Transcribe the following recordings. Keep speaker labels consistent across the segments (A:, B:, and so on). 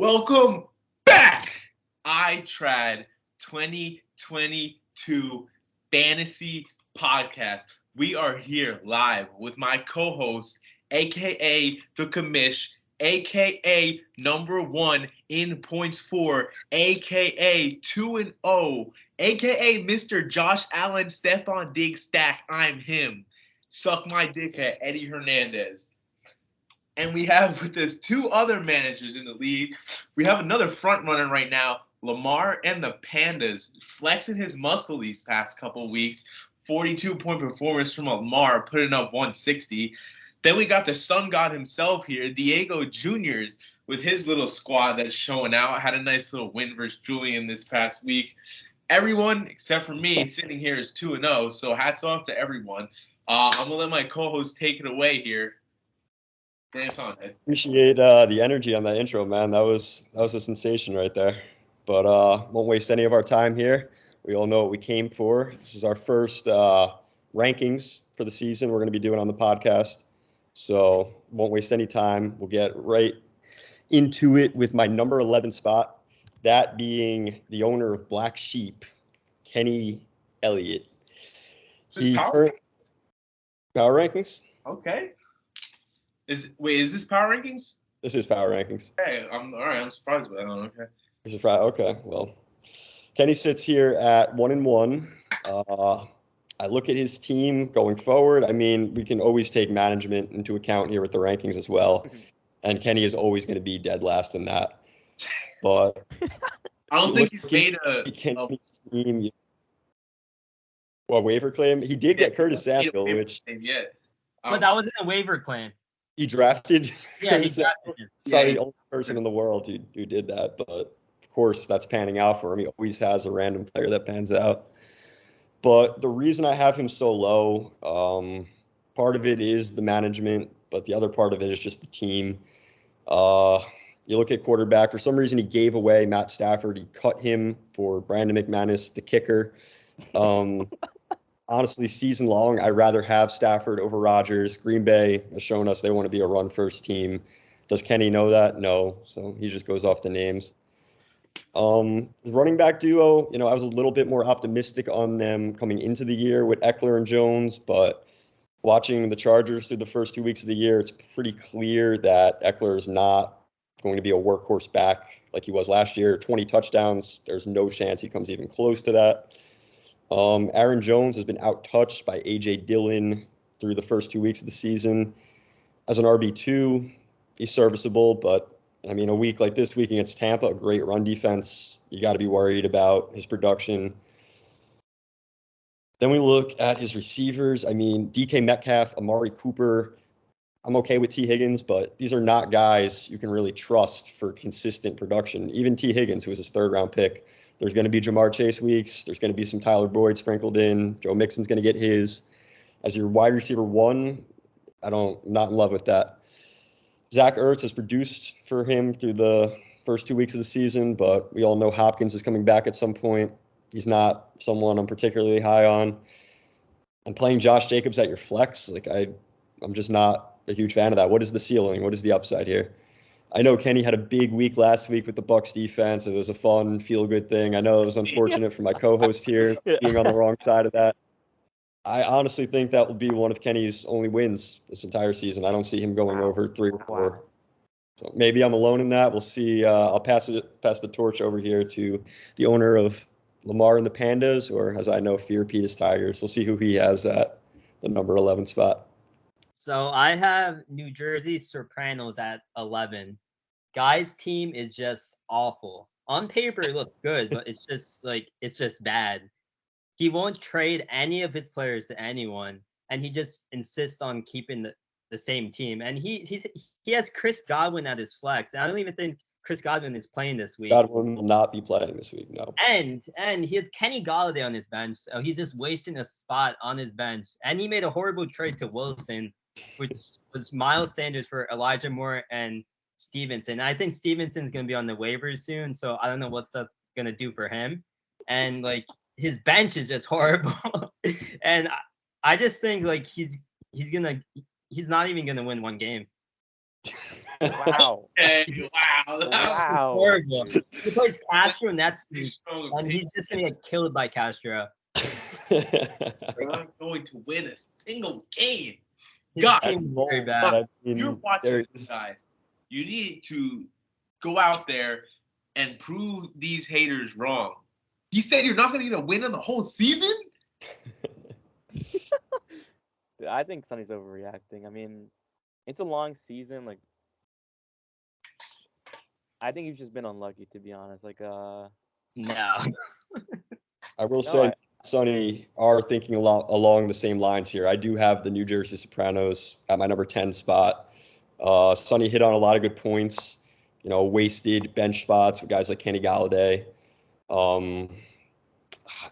A: Welcome back, Itrad 2022 Fantasy Podcast. We are here live with my co-host, aka the commish, aka number one in points for, aka 2-0, aka Mr. Josh Allen, Stephon Diggs stack. I'm him. Suck my dick at Eddie Hernandez. And we have with us two other managers in the league. We have another front runner right now, Lamar and the Pandas, flexing his muscle these past couple weeks. 42-point performance from Lamar, putting up 160. Then we got the sun god himself here, Diego Juniors, with his little squad that's showing out. Had a nice little win versus Julian this past week. Everyone, except for me, sitting here is 2-0, so hats off to everyone. I'm going to let my co-host take it away here.
B: Appreciate the energy on that intro, man. That was a sensation right there. But won't waste any of our time here. We all know what we came for. This is our first rankings for the season we're going to be doing on the podcast. So won't waste any time. We'll get right into it with my number 11 spot, that being the owner of Black Sheep, Kenny Elliott.
A: Power
B: rankings?
A: Okay. Is this power rankings?
B: This is power rankings.
A: Hey, I'm all right. I'm surprised by that. Okay.
B: This is okay. Well, Kenny sits here at 1-1. I look at his team going forward. I mean, we can always take management into account here with the rankings as well. And Kenny is always going to be dead last in that. But
A: I don't think he's made
B: Kenny's team. Well, waiver claim. He did get Curtis Samuel, which.
C: But that wasn't a waiver claim.
B: He drafted.
C: Yeah, he drafted him.
B: He's probably the only person in the world who did that. But of course, that's panning out for him. He always has a random player that pans out. But the reason I have him so low, part of it is the management, but the other part of it is just the team. You look at quarterback. For some reason, he gave away Matt Stafford. He cut him for Brandon McManus, the kicker. Honestly, season long, I'd rather have Stafford over Rodgers. Green Bay has shown us they want to be a run-first team. Does Kenny know that? No. So he just goes off the names. Running back duo, I was a little bit more optimistic on them coming into the year with Eckler and Jones, but watching the Chargers through the first 2 weeks of the year, it's pretty clear that Eckler is not going to be a workhorse back like he was last year. 20 touchdowns. There's no chance he comes even close to that. Aaron Jones has been out-touched by A.J. Dillon through the first 2 weeks of the season. As an RB2, he's serviceable, but, I mean, a week like this week against Tampa, a great run defense, you got to be worried about his production. Then we look at his receivers. I mean, DK Metcalf, Amari Cooper. I'm okay with T. Higgins, but these are not guys you can really trust for consistent production. Even T. Higgins, who was his third-round pick, there's going to be Jamar Chase weeks. There's going to be some Tyler Boyd sprinkled in. Joe Mixon's going to get his. As your wide receiver one, not in love with that. Zach Ertz has produced for him through the first 2 weeks of the season, but we all know Hopkins is coming back at some point. He's not someone I'm particularly high on. And playing Josh Jacobs at your flex, I'm just not a huge fan of that. What is the ceiling? What is the upside here? I know Kenny had a big week last week with the Bucs defense. It was a fun, feel-good thing. I know it was unfortunate for my co-host here being on the wrong side of that. I honestly think that will be one of Kenny's only wins this entire season. I don't see him going over 3 or 4. So maybe I'm alone in that. We'll see. I'll pass the torch over here to the owner of Lamar and the Pandas, or as I know, Fear Pete's Tigers. We'll see who he has at the number 11 spot.
C: So I have New Jersey Sopranos at 11. Guy's team is just awful. On paper, it looks good, but it's just bad. He won't trade any of his players to anyone, and he just insists on keeping the same team. And he has Chris Godwin at his flex. I don't even think Chris Godwin is playing this week.
B: Godwin will not be playing this week, no.
C: And he has Kenny Golladay on his bench, so he's just wasting a spot on his bench. And he made a horrible trade to Wilson, which was Miles Sanders for Elijah Moore and Stevenson. I think Stevenson's going to be on the waivers soon, so I don't know what stuff's going to do for him. And, his bench is just horrible. And I just think, he's not even going to win one game.
D: Wow.
A: Okay, wow.
D: Wow.
C: Horrible. He plays Castro next week,
A: Strong
C: and he's just gonna get killed by Castro.
A: We're not going to win a single game.
C: His
A: God,
C: team is very
D: bold.
C: bad.
B: I mean,
A: You're watching
B: there's-
A: this, guys. You need to go out there and prove these haters wrong. You said you're not going to get a win in the whole season?
D: Dude, I think Sonny's overreacting. I mean, it's a long season. Like, I think he's just been unlucky, to be honest. Like,
C: No.
B: I will
D: No,
B: say, Sonny are thinking a lot along the same lines here. I do have the New Jersey Sopranos at my number 10 spot. Sonny hit on a lot of good points. Wasted bench spots with guys like Kenny Galladay.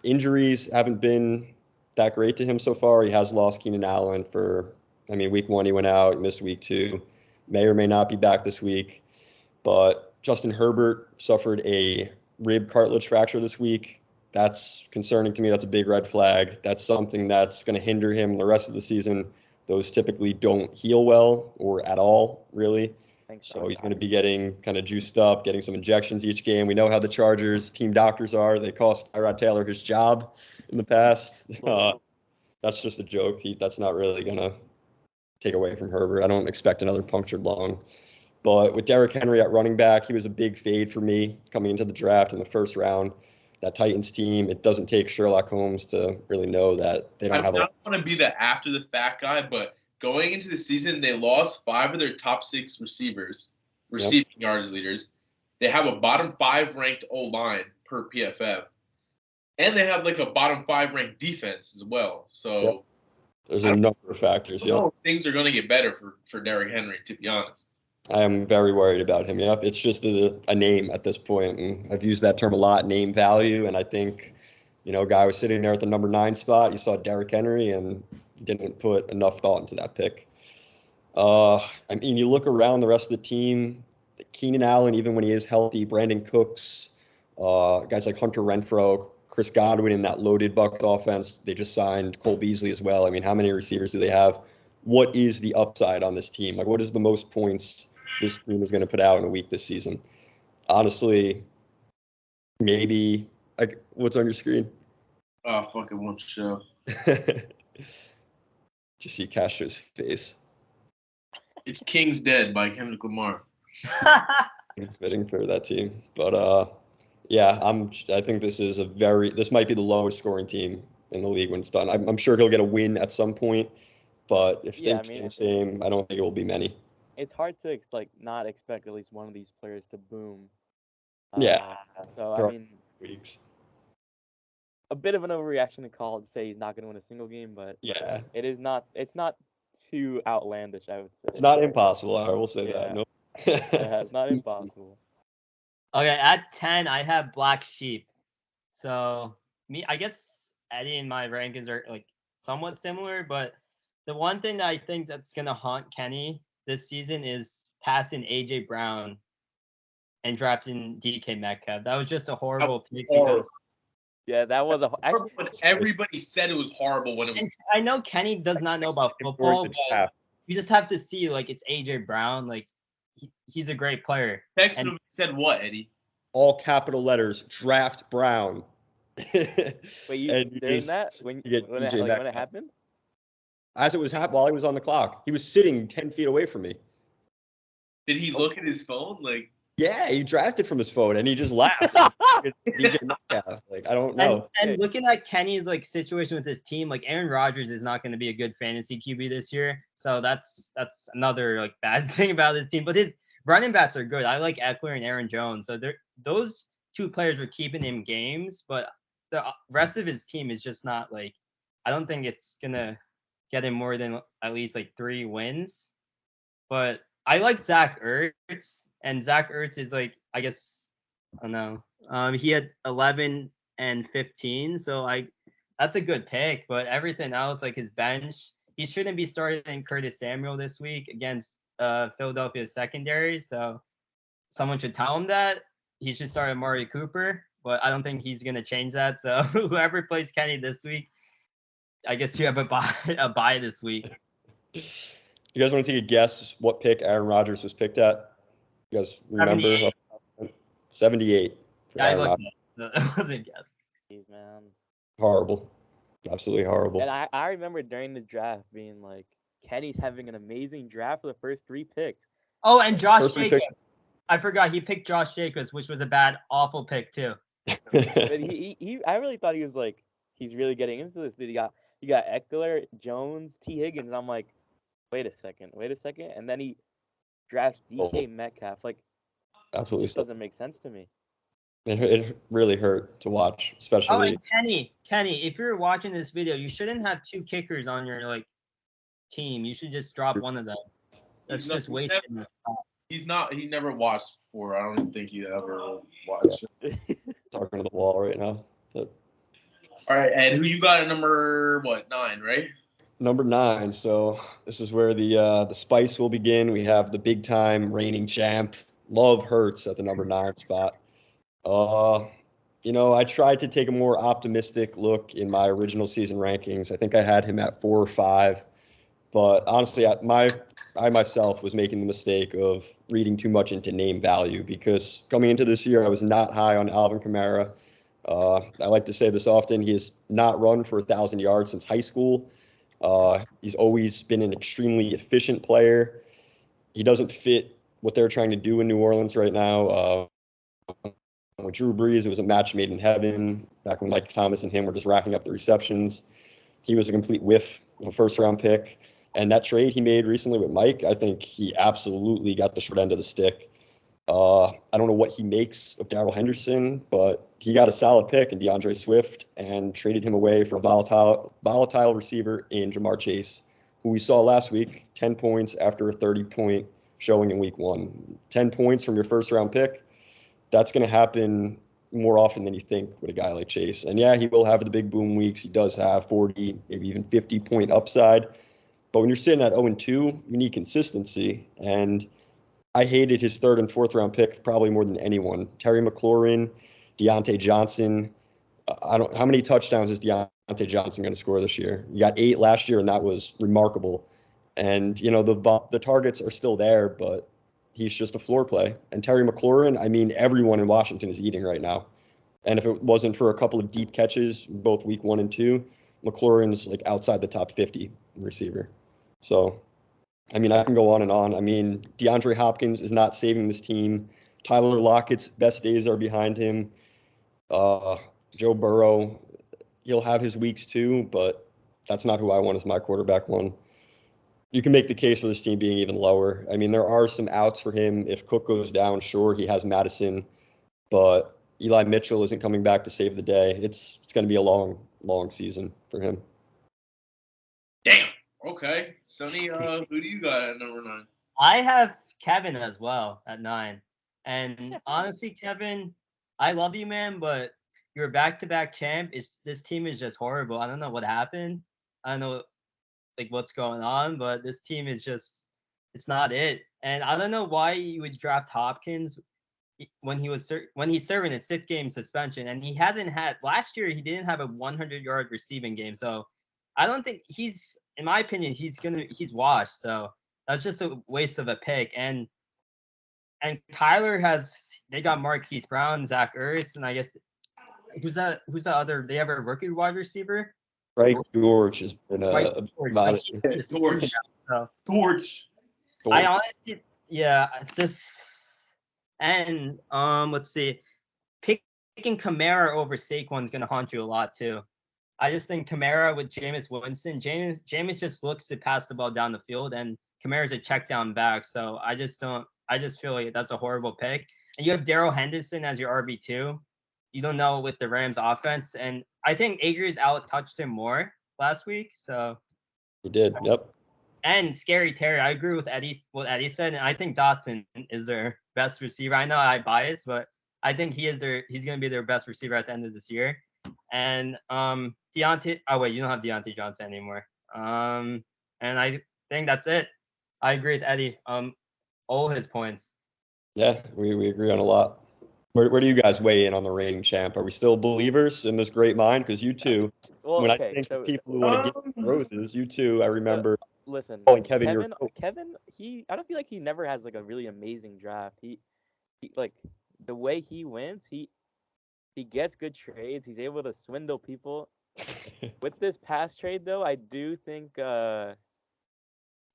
B: Injuries haven't been that great to him so far. He has lost Keenan Allen week 1 he went out, he missed week 2. May or may not be back this week. But Justin Herbert suffered a rib cartilage fracture this week. That's concerning to me. That's a big red flag. That's something that's going to hinder him the rest of the season. Those typically don't heal well or at all, really. So he's going to be getting kind of juiced up, getting some injections each game. We know how the Chargers team doctors are. They cost Itrad Taylor his job in the past. That's just a joke. That's not really going to take away from Herbert. I don't expect another punctured lung. But with Derrick Henry at running back, he was a big fade for me coming into the draft in the first round. That Titans team, it doesn't take Sherlock Holmes to really know that they don't have
A: I don't want to be the after the fact guy, but going into the season, they lost 5 of their top 6 receiving yards leaders. They have a bottom 5 ranked O-line per PFF. And they have like a bottom 5 ranked defense as well. So
B: there's a number of factors.
A: Things are going to get better for Derrick Henry, to be honest.
B: I am very worried about him. Yep, it's just a name at this point, and I've used that term a lot, name value. And I think, a guy was sitting there at the number 9 spot. You saw Derrick Henry, and didn't put enough thought into that pick. You look around the rest of the team. Keenan Allen, even when he is healthy, Brandon Cooks, guys like Hunter Renfrow, Chris Godwin in that loaded Bucs offense. They just signed Cole Beasley as well. I mean, how many receivers do they have? What is the upside on this team? Like, what is the most points this team is going to put out in a week this season? Honestly, maybe like what's on your screen?
A: Oh, fucking won't show.
B: Just see Castro's face.
A: It's King's Dead by Kendrick Lamar.
B: Fitting for that team, but yeah, I think this might be the lowest scoring team in the league when it's done. I'm sure he'll get a win at some point, but if things stay the same, I don't think it will be many.
D: It's hard to not expect at least one of these players to boom. So
B: weeks.
D: A bit of an overreaction to call to say he's not going to win a single game, but
B: yeah,
D: it's not too outlandish, I would say.
B: It's not impossible. I will say that. No.
D: Yeah, it's not impossible.
C: Okay, at 10, I have Black Sheep. So I guess Eddie and my rankings are like somewhat similar, but the one thing that I think that's gonna haunt Kenny this season is passing AJ Brown and drafting DK Metcalf. That was just a horrible pick because
D: that was
A: actually everybody said it was horrible when it was.
C: And I know Kenny does not know about football, but you just have to see like it's AJ Brown. Like he's a great player.
A: Next to him said what, Eddie?
B: All capital letters, draft Brown.
D: Wait, during that when it happened?
B: As it was happening while he was on the clock, he was sitting 10 feet away from me.
A: Did he look at his phone? Like,
B: yeah, he drafted from his phone and he just laughed. DJ Metcalf. Like, I don't know.
C: And looking at Kenny's like situation with his team, like Aaron Rodgers is not going to be a good fantasy QB this year. So that's another like bad thing about his team. But his running backs are good. I like Eckler and Aaron Jones. So those two players were keeping him games, but the rest of his team is just not like, I don't think it's gonna get him more than at least like 3 wins. But I like Zach Ertz, and Zach Ertz is like, I guess, I don't know. He had 11 and 15, so that's a good pick. But everything else, like his bench, he shouldn't be starting Curtis Samuel this week against Philadelphia secondary. So someone should tell him that he should start Amari Cooper. But I don't think he's gonna change that. So whoever plays Kenny this week, I guess you have a bye this week.
B: You guys want to take a guess what pick Aaron Rodgers was picked at? You guys remember? 78 for
C: Yeah, I
B: Aaron
C: looked
B: Rodgers.
C: at it. It wasn't guess.
D: Jeez, man.
B: Horrible. Absolutely horrible.
D: And I remember during the draft being like, Kenny's having an amazing draft for the first 3 picks.
C: Oh, and Josh
B: First we
C: Jacobs. I forgot he picked Josh Jacobs, which was a bad, awful pick too.
D: But I really thought he was like, he's really getting into this. Dude, you got Eckler, Jones, T. Higgins. And I'm like, wait a second. And then he drafts DK Metcalf. Like,
B: Absolutely.
D: this doesn't make sense to me.
B: It really hurt to watch, especially.
C: Oh, and Kenny, if you're watching this video, you shouldn't have 2 kickers on your team. You should just drop one of them. That's just wasting the spot.
A: He never watched before. I don't think he ever watched.
B: Yeah. Talking to the wall right now. But...
A: All right, Ed, who you got at number 9, right?
B: Number 9. So this is where the spice will begin. We have the big time reigning champ, Love Hurts, at the number 9 spot. I tried to take a more optimistic look in my original season rankings. I think I had him at 4 or 5, but honestly, I myself was making the mistake of reading too much into name value, because coming into this year, I was not high on Alvin Kamara. I like to say this often. He has not run for 1,000 yards since high school. He's always been an extremely efficient player. He doesn't fit what they're trying to do in New Orleans right now. With Drew Brees, it was a match made in heaven. Back when Mike Thomas and him were just racking up the receptions, he was a complete whiff of a first-round pick. And that trade he made recently with Mike, I think he absolutely got the short end of the stick. I don't know what he makes of Darrell Henderson, but he got a solid pick in DeAndre Swift and traded him away for a volatile receiver in Jamar Chase, who we saw last week, 10 points after a 30-point showing in week 1. 10 points from your first-round pick. That's going to happen more often than you think with a guy like Chase. And yeah, he will have the big boom weeks. He does have 40, maybe even 50-point upside. But when you're sitting at 0-2, you need consistency. And I hated his 3rd and 4th round pick probably more than anyone. Terry McLaurin, Deontay Johnson. How many touchdowns is Deontay Johnson going to score this year? He got 8 last year, and that was remarkable. And, the targets are still there, but he's just a floor play. And Terry McLaurin, I mean, everyone in Washington is eating right now. And if it wasn't for a couple of deep catches, both week 1 and 2, McLaurin's outside the top 50 receiver. So, I mean, I can go on and on. I mean, DeAndre Hopkins is not saving this team. Tyler Lockett's best days are behind him. Joe Burrow, he'll have his weeks too, but that's not who I want as my quarterback 1. You can make the case for this team being even lower. I mean, there are some outs for him. If Cook goes down, sure, he has Madison, but Eli Mitchell isn't coming back to save the day. It's going to be a long, long season for him.
A: Damn. Okay. Sonny, who do you got at number 9?
C: I have Kevin as well at 9. And honestly, Kevin, I love you, man, but you're back-to-back champ. This team is just horrible. I don't know what happened. I don't know what's going on, but this team is just, it's not it. And I don't know why you would draft Hopkins when he's serving a 6-game suspension, and he hasn't had last year. He didn't have a 100-yard receiving game, so I don't think in my opinion, he's washed. So that's just a waste of a pick. And Kyler they got Marquise Brown, Zach Ertz, and I guess who's that other? They have a rookie wide receiver.
B: Right, George has been
A: George.
C: I honestly, yeah, it's just, and let's see, picking Kamara over Saquon's gonna haunt you a lot too. I just think Kamara with Jameis Winston, Jameis just looks to pass the ball down the field, and Kamara's a check down back. So I just feel like that's a horrible pick. And you have Darrell Henderson as your RB2. You don't know with the Rams offense, and I think Akers out-touched him more last week. So
B: he did, yep.
C: And Scary Terry, I agree with what Eddie said, and I think Dotson is their best receiver. I know I bias, but I think he's going to be their best receiver at the end of this year. And Deontay, oh wait, you don't have Deontay Johnson anymore. And I think that's it. I agree with Eddie. All his points.
B: Yeah, we agree on a lot. Where do you guys weigh in on the reigning champ? Are we still believers in this great mind? Because you two,
D: Well,
B: when
D: okay,
B: I think
D: so,
B: of people who want to give roses, you two, I remember
D: listen,
B: Oh, and Kevin, you're
D: Kevin, I don't feel like he never has like a really amazing draft. He like the way he wins, he gets good trades. He's able to swindle people. With this past trade though, I do think I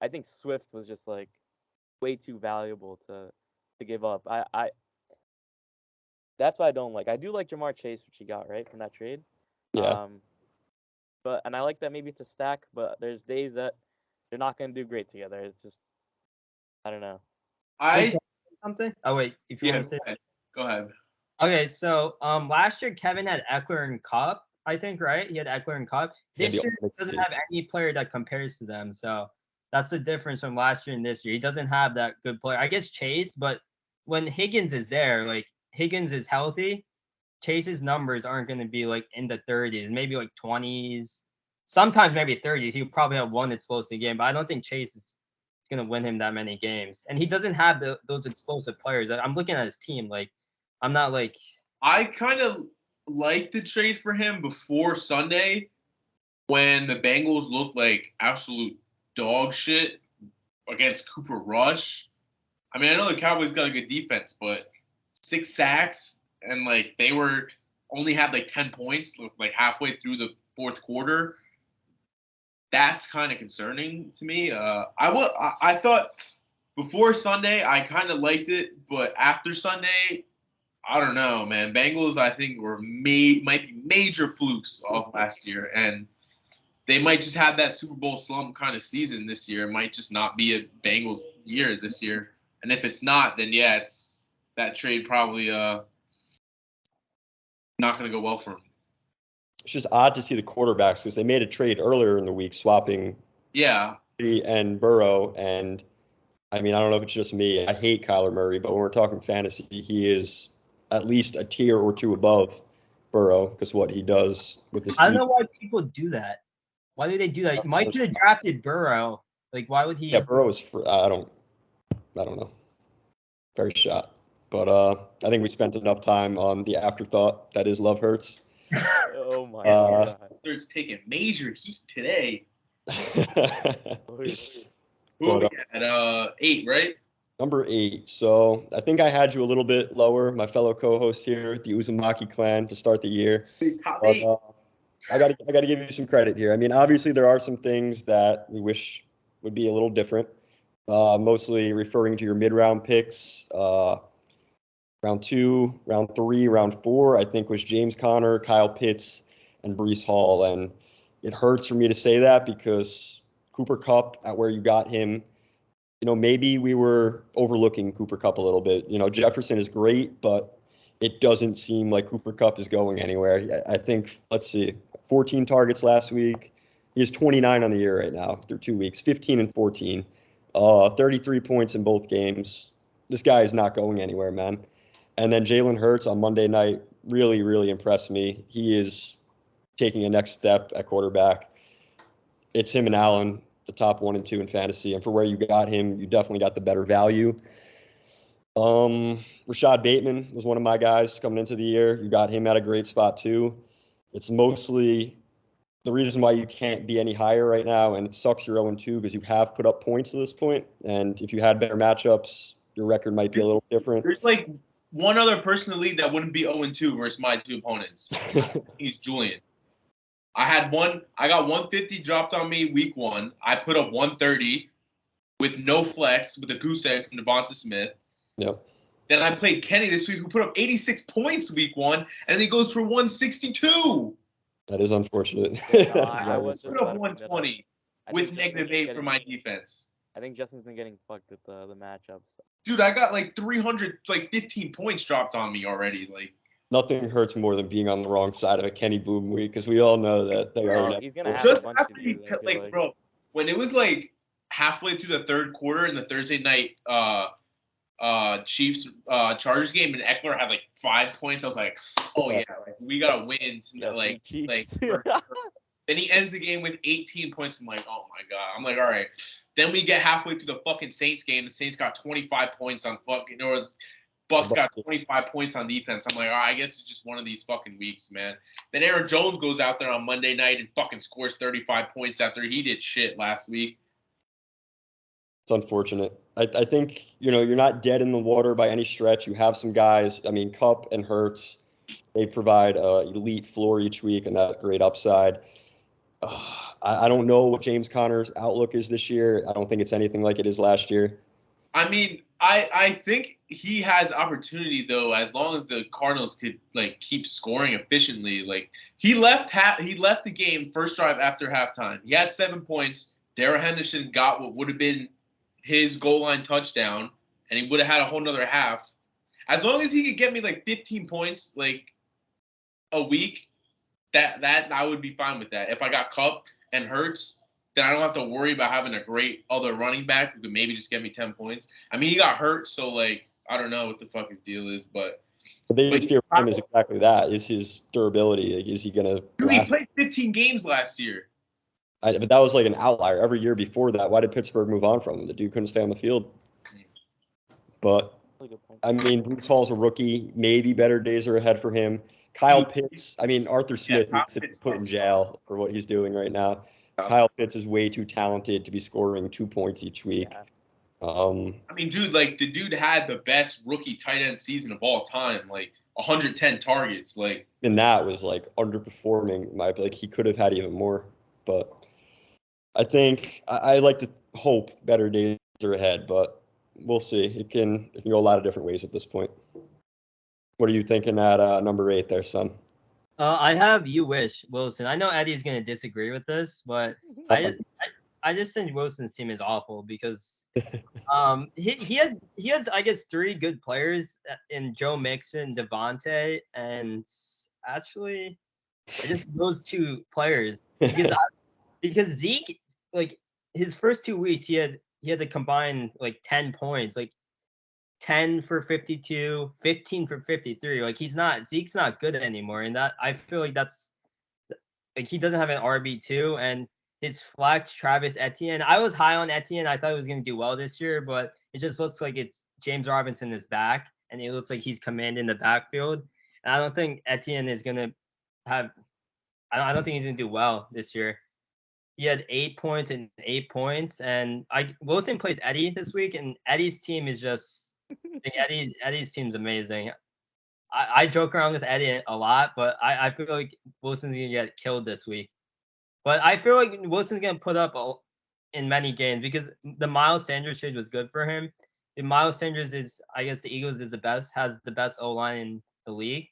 D: think Swift was just like way too valuable to give up. I that's why I don't like. I do like Jamar Chase, which he got right from that trade.
B: yeah.
D: But and I like that maybe it's a stack, but there's days that they're not gonna do great together. It's just I don't know.
A: I
C: Something? Oh wait, if you
A: yeah.
C: want to say.
A: Go ahead.
C: Okay, so last year Kevin had Eckler and Cup, I think, right? He had Eckler and Cup.
B: Yeah,
C: This
B: the
C: year he
B: ultimate
C: doesn't
B: team.
C: have any player that compares to them. So that's the difference from last year and this year. He doesn't have that good player. I guess Chase, but when Higgins is there, like Higgins is healthy, Chase's numbers aren't going to be like in the 30s, maybe like 20s, sometimes maybe 30s. He'll probably have one explosive game, but I don't think Chase is going to win him that many games. And he doesn't have those explosive players. I'm looking at his team. Like, I'm not like.
A: I kind of liked the trade for him before Sunday when the Bengals looked like absolute dog shit against Cooper Rush. I mean, I know the Cowboys got a good defense, but 6 sacks and like they were only had like 10 points like halfway through the fourth quarter. That's kind of concerning to me. I thought before Sunday I kind of liked it, but after Sunday, I don't know, man. Bengals I think might be major flukes of last year, and they might just have that Super Bowl slump kind of season this year. It might just not be a Bengals year this year. And if it's not, then yeah, it's that trade probably not going to go well for him.
B: It's just odd to see the quarterbacks because they made a trade earlier in the week swapping
A: Yeah.
B: Murray and Burrow. And I mean, I don't know if it's just me. I hate Kyler Murray, but when we're talking fantasy, he is at least a tier or two above Burrow because what he does with this.
C: I don't know why people do that. Why do they do that? Mike could have drafted Burrow. Like, why would he?
B: Yeah, Burrow is for. I don't know. Very shot. But I think we spent enough time on the afterthought that is Love Hurts.
D: Oh my god.
A: There's taking major heat today. Who are we at? 8, right?
B: Number 8. So I think I had you a little bit lower, my fellow co-host here, the Uzumaki clan, to start the year.
A: Top
B: But,
A: 8.
B: I gotta give you some credit here. I mean, obviously there are some things that we wish would be a little different. Mostly referring to your mid-round picks. Round 2, round 3, round 4, I think was James Conner, Kyle Pitts, and Breece Hall. And it hurts for me to say that because Cooper Kupp, at where you got him, you know, maybe we were overlooking Cooper Kupp a little bit. You know, Jefferson is great, but it doesn't seem like Cooper Kupp is going anywhere. I think, let's see, 14 targets last week. He has 29 on the year right now through 2 weeks, 15 and 14, 33 points in both games. This guy is not going anywhere, man. And then Jalen Hurts on Monday night really, really impressed me. He is taking a next step at quarterback. It's him and Allen, the top 1 and 2 in fantasy. And for where you got him, you definitely got the better value. Rashad Bateman was one of my guys coming into the year. You got him at a great spot too. It's mostly the reason why you can't be any higher right now, and it sucks you're 0-2 because you have put up points to this point. And if you had better matchups, your record might be a little different.
A: There's like one other person in the league that wouldn't be 0-2 versus my 2 opponents. He's Julian. I got 150 dropped on me week 1. I put up 130 with no flex with a goose egg from Devonta Smith.
B: Yep.
A: Then I played Kenny this week, who put up 86 points week 1, and then he goes for 162.
B: That is unfortunate.
D: I was just
A: Put up 120 with -8 for my defense.
D: I think Justin's been getting fucked with the matchups.
A: Dude, I got like 15 points dropped on me already. Like
B: nothing hurts more than being on the wrong side of a Kenny Boom week because we all know that they are.
D: He's gonna have
A: just
D: a bunch
A: after
D: of
A: he
D: these,
A: like, bro, when it was like halfway through the third quarter in the Thursday night Chiefs Chargers game, and Eckler had like 5 points, I was like, oh yeah, like, we gotta win. Then he ends the game with 18 points. I'm like, oh my god. I'm like, all right. Then we get halfway through the fucking Saints game. The Saints got 25 points on fucking, or Bucks got 25 points on defense. I'm like, all right, I guess it's just one of these fucking weeks, man. Then Aaron Jones goes out there on Monday night and fucking scores 35 points after he did shit last week.
B: It's unfortunate. I think, you're not dead in the water by any stretch. You have some guys. I mean, Cup and Hurts, they provide elite floor each week and that great upside. I don't know what James Conner's outlook is this year. I don't think it's anything like it is last year.
A: I mean, I think he has opportunity though, as long as the Cardinals could keep scoring efficiently. Like he left the game first drive after halftime. He had 7 points. Darrell Henderson got what would have been his goal line touchdown, and he would have had a whole nother half. As long as he could get me 15 points a week, that I would be fine with that. If I got Cup and Hurts, then I don't have to worry about having a great other running back who could maybe just get me 10 points. I mean, he got hurt, so I don't know what the fuck his deal is, but
B: the biggest fear for him is exactly that: is his durability. Is he gonna?
A: Dude, he played 15 games last year.
B: But that was an outlier. Every year before that, why did Pittsburgh move on from him? The dude couldn't stay on the field. But I mean, Breece Hall's a rookie. Maybe better days are ahead for him. Kyle Pitts. I mean, Arthur Smith needs to be put in jail for what he's doing right now. Kyle Pitts is way too talented to be scoring 2 points each week.
D: Yeah.
A: I mean, dude, the dude had the best rookie tight end season of all time, 110 targets,
B: And that was underperforming. He could have had even more, but I think I like to hope better days are ahead, but we'll see. It can go a lot of different ways at this point. What are you thinking at number 8 there, son?
C: I have You Wish Wilson. I know Eddie's gonna disagree with this, but I just think Wilson's team is awful because he has I guess 3 good players in Joe Mixon, Devontae, and actually just those 2 players because Zeke his first 2 weeks he had to combine 10 points, 10 for 52, 15 for 53. Zeke's not good anymore, and that I feel that's he doesn't have an RB2, and his flex Travis Etienne. I was high on Etienne. I thought he was going to do well this year, but it just looks like it's James Robinson is back, and it looks like he's commanding the backfield. And I don't think Etienne is going to have. I don't think he's going to do well this year. He had 8 points and 8 points, and Wilson plays Eddie this week, and Eddie's team is just. Eddie's team's amazing. I joke around with Eddie a lot, but I feel like Wilson's gonna get killed this week. But I feel like Wilson's gonna put up in many games because the Miles Sanders trade was good for him. If Miles Sanders is, I guess the Eagles has the best O-line in the league.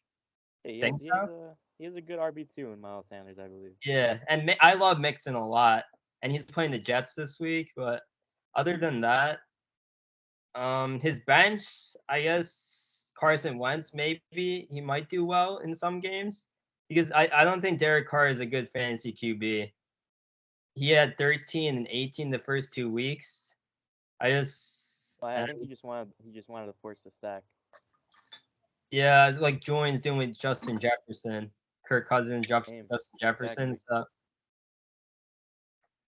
D: He has a good RB2 in Miles Sanders, I believe.
C: Yeah, and I love Mixon a lot, and he's playing the Jets this week. But other than that, his bench, I guess Carson Wentz, maybe he might do well in some games because I don't think Derek Carr is a good fantasy QB. He had 13 and 18 the first 2 weeks. I think
D: he just wanted to force the stack.
C: Yeah, it's like Joins doing with Justin Jefferson, Kirk Cousins, Justin Jefferson.
D: Exactly.
C: So,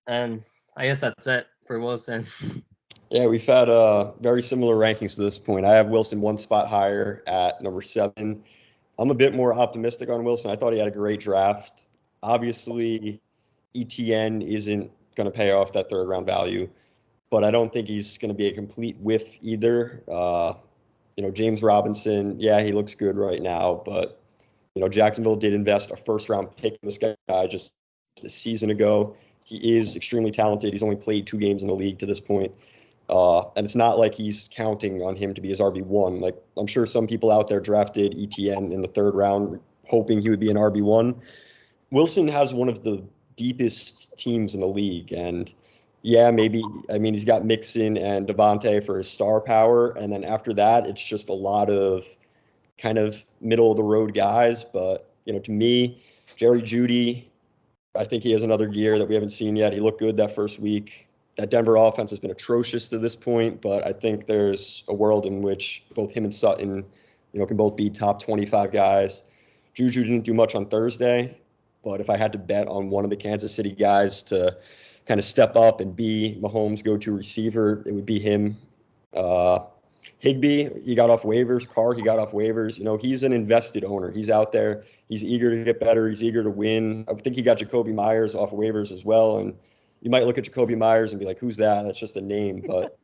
C: and I guess that's it for Wilson.
B: Yeah, we've had very similar rankings to this point. I have Wilson 1 spot higher at number 7. I'm a bit more optimistic on Wilson. I thought he had a great draft. Obviously, ETN isn't going to pay off that 3rd round value, but I don't think he's going to be a complete whiff either. James Robinson, yeah, he looks good right now, but Jacksonville did invest a 1st round pick in this guy just a season ago. He is extremely talented. He's only played 2 games in the league to this point. And it's not like he's counting on him to be his RB1. I'm sure some people out there drafted ETN in the 3rd round, hoping he would be an RB1. Wilson has one of the deepest teams in the league. And yeah, he's got Mixon and Devontae for his star power. And then after that, it's just a lot of kind of middle of the road guys. But, to me, Jerry Jeudy, I think he has another gear that we haven't seen yet. He looked good that first week. That Denver offense has been atrocious to this point, but I think there's a world in which both him and Sutton, can both be top 25 guys. Juju didn't do much on Thursday, but if I had to bet on one of the Kansas City guys to kind of step up and be Mahomes' go-to receiver, it would be him. Higbee, he got off waivers. Carr, he got off waivers. He's an invested owner. He's out there. He's eager to get better. He's eager to win. I think he got Jacoby Myers off waivers as well, and you might look at Jacoby Myers and be like, who's that? That's just a name. But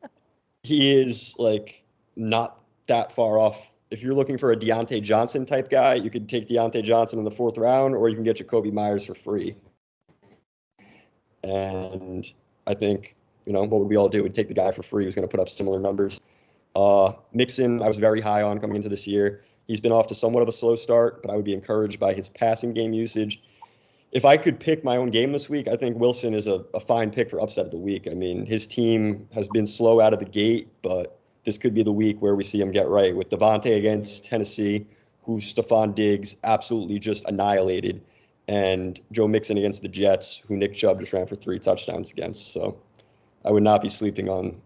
B: he is like not that far off. If you're looking for a Deontay Johnson type guy, you could take Deontay Johnson in the 4th round, or you can get Jacoby Myers for free. And I think, what would we all do? We'd take the guy for free who's going to put up similar numbers. Mixon, I was very high on coming into this year. He's been off to somewhat of a slow start, but I would be encouraged by his passing game usage. If I could pick my own game this week, I think Wilson is a fine pick for upset of the week. I mean, his team has been slow out of the gate, but this could be the week where we see him get right. With Devontae against Tennessee, who Stephon Diggs absolutely just annihilated, and Joe Mixon against the Jets, who Nick Chubb just ran for 3 touchdowns against. So I would not be sleeping on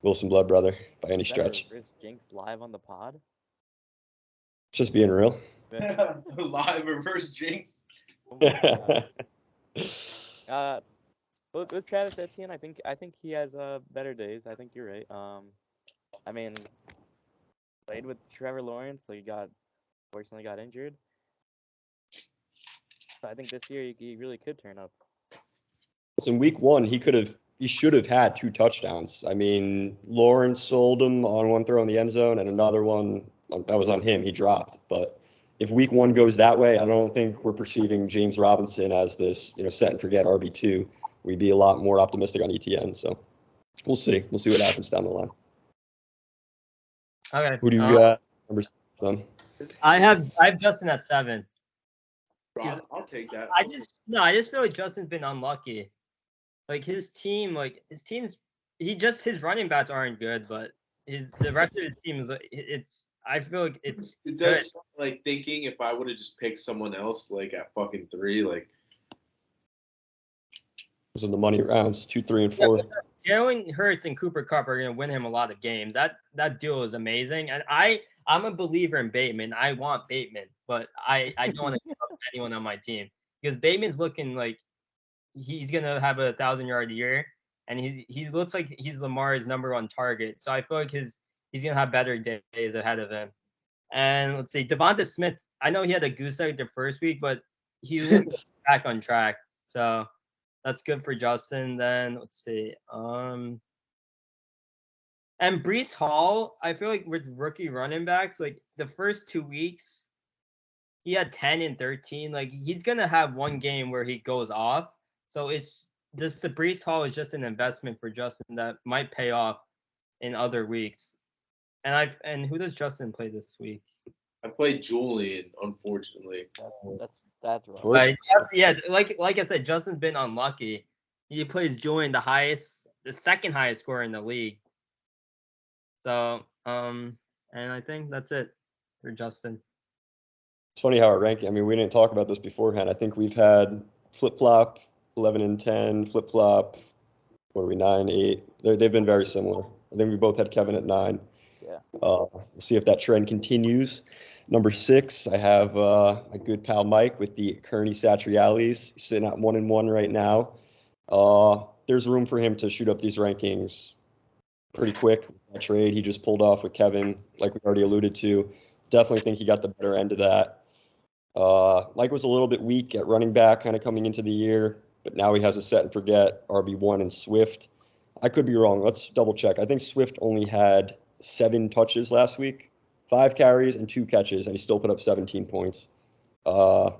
B: Wilson Blood Brother by any stretch.
D: Reverse jinx live on the pod.
B: Just being real.
A: Live reverse jinx.
D: With Travis Etienne, I think he has better days. I think you're right. I mean, played with Trevor Lawrence, so fortunately got injured. So I think this year he really could turn up.
B: So in week 1, he should have had 2 touchdowns. I mean, Lawrence sold him on one throw in the end zone, and another one that was on him. He dropped. But if week 1 goes that way, I don't think we're perceiving James Robinson as this, set and forget RB2. We'd be a lot more optimistic on ETN. So we'll see. We'll see what happens down the line.
C: Okay.
B: Who do you got? Number 7.
C: I have Justin at 7.
A: I'll take that.
C: I just feel like Justin's been unlucky. Like his running backs aren't good, but the rest of his team is I feel like it
A: does like thinking if I would have just picked someone else like at fucking 3, like
B: those are the money rounds, 2, 3, and 4.
C: Jalen Hurts and Cooper Kupp are gonna win him a lot of games. That duo is amazing, and I'm a believer in Bateman. I want Bateman, but I don't want to give up anyone on my team because Bateman's looking like he's gonna have 1,000-yard year, and he looks like he's Lamar's #1 target. So I feel like he's gonna have better days ahead of him. And let's see, Devonta Smith. I know he had a goose egg the first week, but he looks back on track. So that's good for Justin. Then let's see. And Breece Hall, I feel like with rookie running backs, like the first 2 weeks, he had 10 and 13. Like he's gonna have one game where he goes off. So it's just the Breece Hall is just an investment for Justin that might pay off in other weeks. And who does Justin play this week?
A: I played Julian, unfortunately.
D: That's wrong.
C: But like I said, Justin's been unlucky. He plays Julian, the second highest scorer in the league. So, and I think that's it for Justin.
B: It's funny how our ranking. I mean, we didn't talk about this beforehand. I think we've had flip-flop 11 and 10, flip-flop. What are we, 9, 8? They've been very similar. I think we both had Kevin at 9.
D: Yeah.
B: We'll see if that trend continues. Number 6, I have my good pal Mike with the Kearney Satriales sitting at 1-1 right now. There's room for him to shoot up these rankings pretty quick. That trade he just pulled off with Kevin, like we already alluded to. Definitely think he got the better end of that. Mike was a little bit weak at running back kind of coming into the year, but now he has a set and forget RB1 and Swift. I could be wrong. Let's double check. I think Swift only had 7 touches last week, 5 carries and 2 catches, and he still put up 17 points. I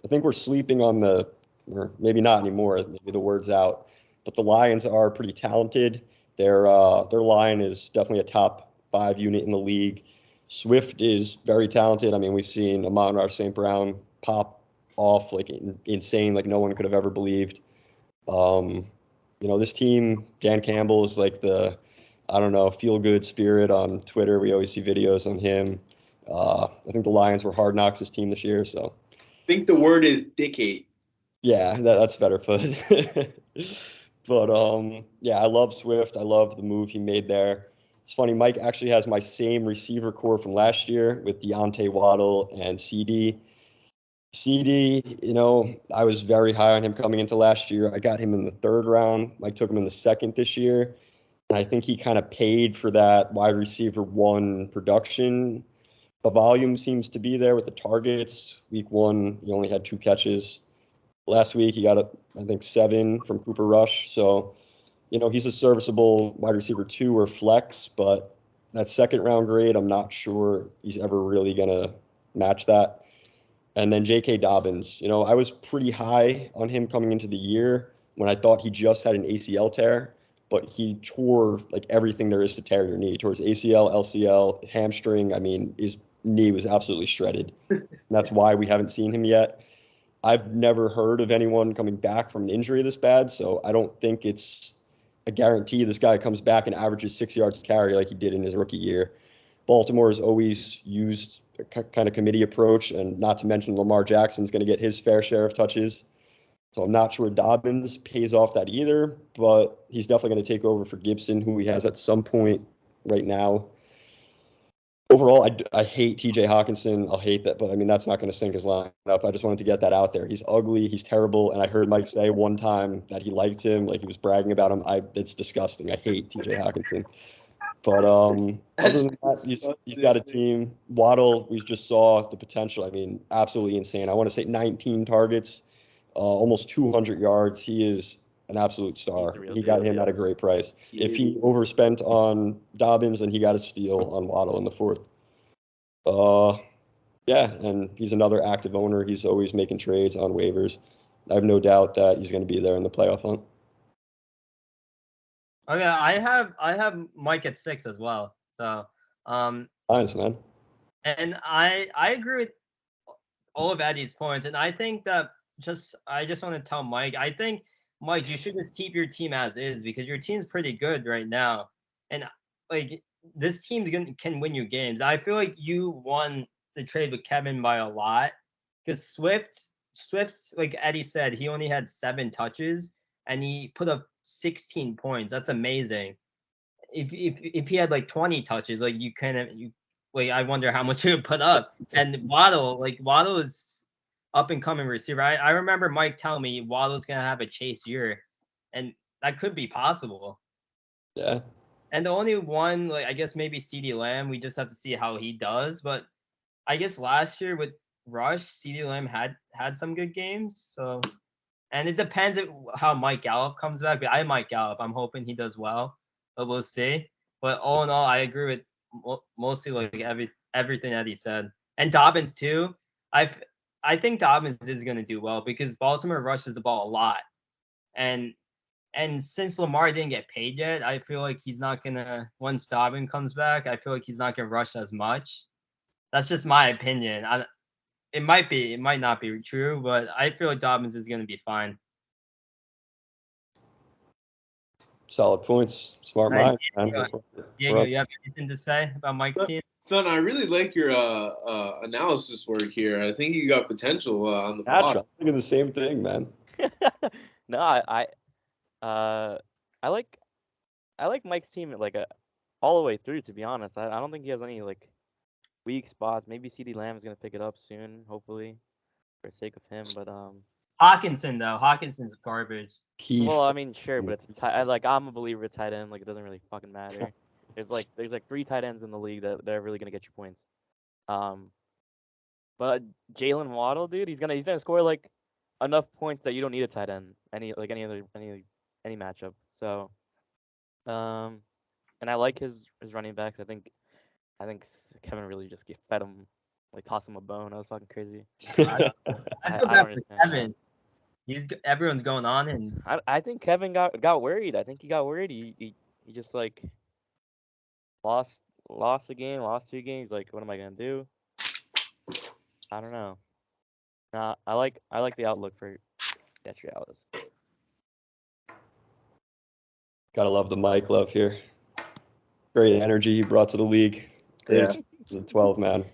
B: think we're sleeping on or maybe not anymore, maybe the word's out, but the Lions are pretty talented. Their line is definitely a top 5 unit in the league. Swift is very talented. I mean, we've seen Amon-Ra St. Brown pop off like insane, like no one could have ever believed. This team, Dan Campbell is like the, I don't know, feel-good spirit on Twitter. We always see videos on him. I think the Lions were Hard Knocks' team this year, so.
A: I think the word is dickhead.
B: Yeah, that's better put. But, yeah, I love Swift. I love the move he made there. It's funny, Mike actually has my same receiver core from last year with Deontay Waddle and CD. CD, I was very high on him coming into last year. I got him in the 3rd round. Mike took him in the 2nd this year. And I think he kind of paid for that wide receiver 1 production. The volume seems to be there with the targets. Week 1, he only had 2 catches. Last week he got I think 7 from Cooper Rush. So, he's a serviceable wide receiver 2 or flex, but that second round grade, I'm not sure he's ever really gonna match that. And then J.K. Dobbins, I was pretty high on him coming into the year when I thought he just had an ACL tear, but he tore like everything there is to tear your knee. He tore his ACL, LCL, hamstring. I mean, his knee was absolutely shredded. That's why we haven't seen him yet. I've never heard of anyone coming back from an injury this bad, so I don't think it's a guarantee this guy comes back and averages 6 yards to carry like he did in his rookie year. Baltimore has always used a kind of committee approach, and not to mention Lamar Jackson's going to get his fair share of touches. So I'm not sure Dobbins pays off that either, but he's definitely going to take over for Gibson, who he has at some point right now. Overall, I hate TJ Hawkinson. I'll hate that, but I mean, that's not going to sink his lineup. I just wanted to get that out there. He's ugly. He's terrible. And I heard Mike say one time that he liked him, like he was bragging about him. It's disgusting. I hate TJ Hawkinson. But other than that, he's got a team. Waddle, we just saw the potential. I mean, absolutely insane. I want to say 19 targets, almost 200 yards. He is an absolute star. He got him at a great price. If he overspent on Dobbins, then he got a steal on Waddle in the 4th. Yeah, and he's another active owner. He's always making trades on waivers. I have no doubt that he's going to be there in the playoff hunt.
C: Okay, I have Mike at 6 as well. So,
B: Nice, man.
C: And I agree with all of Eddie's points, and I think that I just want to tell Mike. I think Mike, you should just keep your team as is because your team's pretty good right now, and like this team can win you games. I feel like you won the trade with Kevin by a lot because Swift, like Eddie said, he only had 7 touches and he put up 16 points. That's amazing. If he had like 20 touches, like I wonder how much he would put up. And Waddle is up and coming receiver. I remember Mike telling me Waddle's gonna have a chase year, and that could be possible.
B: Yeah.
C: And the only one, I guess maybe CeeDee Lamb, we just have to see how he does. But I guess last year with Rush, CeeDee Lamb had some good games. So, and it depends how Mike Gallup comes back. But I have Mike Gallup. I'm hoping he does well, but we'll see. But all in all, I agree with mostly everything that he said. And Dobbins too. I think Dobbins is going to do well because Baltimore rushes the ball a lot. And since Lamar didn't get paid yet, I feel like he's not going to, once Dobbins comes back, I feel like he's not going to rush as much. That's just my opinion. It might not be true, but I feel like Dobbins is going to be fine.
B: Solid points. Smart mind.
C: Diego, you have anything to say about Mike's team?
A: Son, I really like your analysis work here. I think you got potential on the pod.
B: I'm thinking the same thing, man.
D: No, I like Mike's team all the way through. To be honest, I don't think he has any weak spots. Maybe CeeDee Lamb is gonna pick it up soon, hopefully, for the sake of him. But
C: Hawkinson's garbage.
D: Well, I mean, sure, but I'm a believer of tight end. It doesn't really fucking matter. There's 3 tight ends in the league that are really gonna get you points. But Jalen Waddle, dude, he's gonna score enough points that you don't need a tight end any matchup. So, and I like his running backs. I think Kevin really just fed him, tossed him a bone. I was fucking crazy.
C: I feel bad for Kevin. Everyone's going on, and
D: I think Kevin got worried. I think he got worried. He just lost a game, lost 2 games. What am I gonna do? I don't know. Nah, I like the outlook for Detrialis.
B: Gotta love the Mike love here. Great energy he brought to the league. Great 12 man.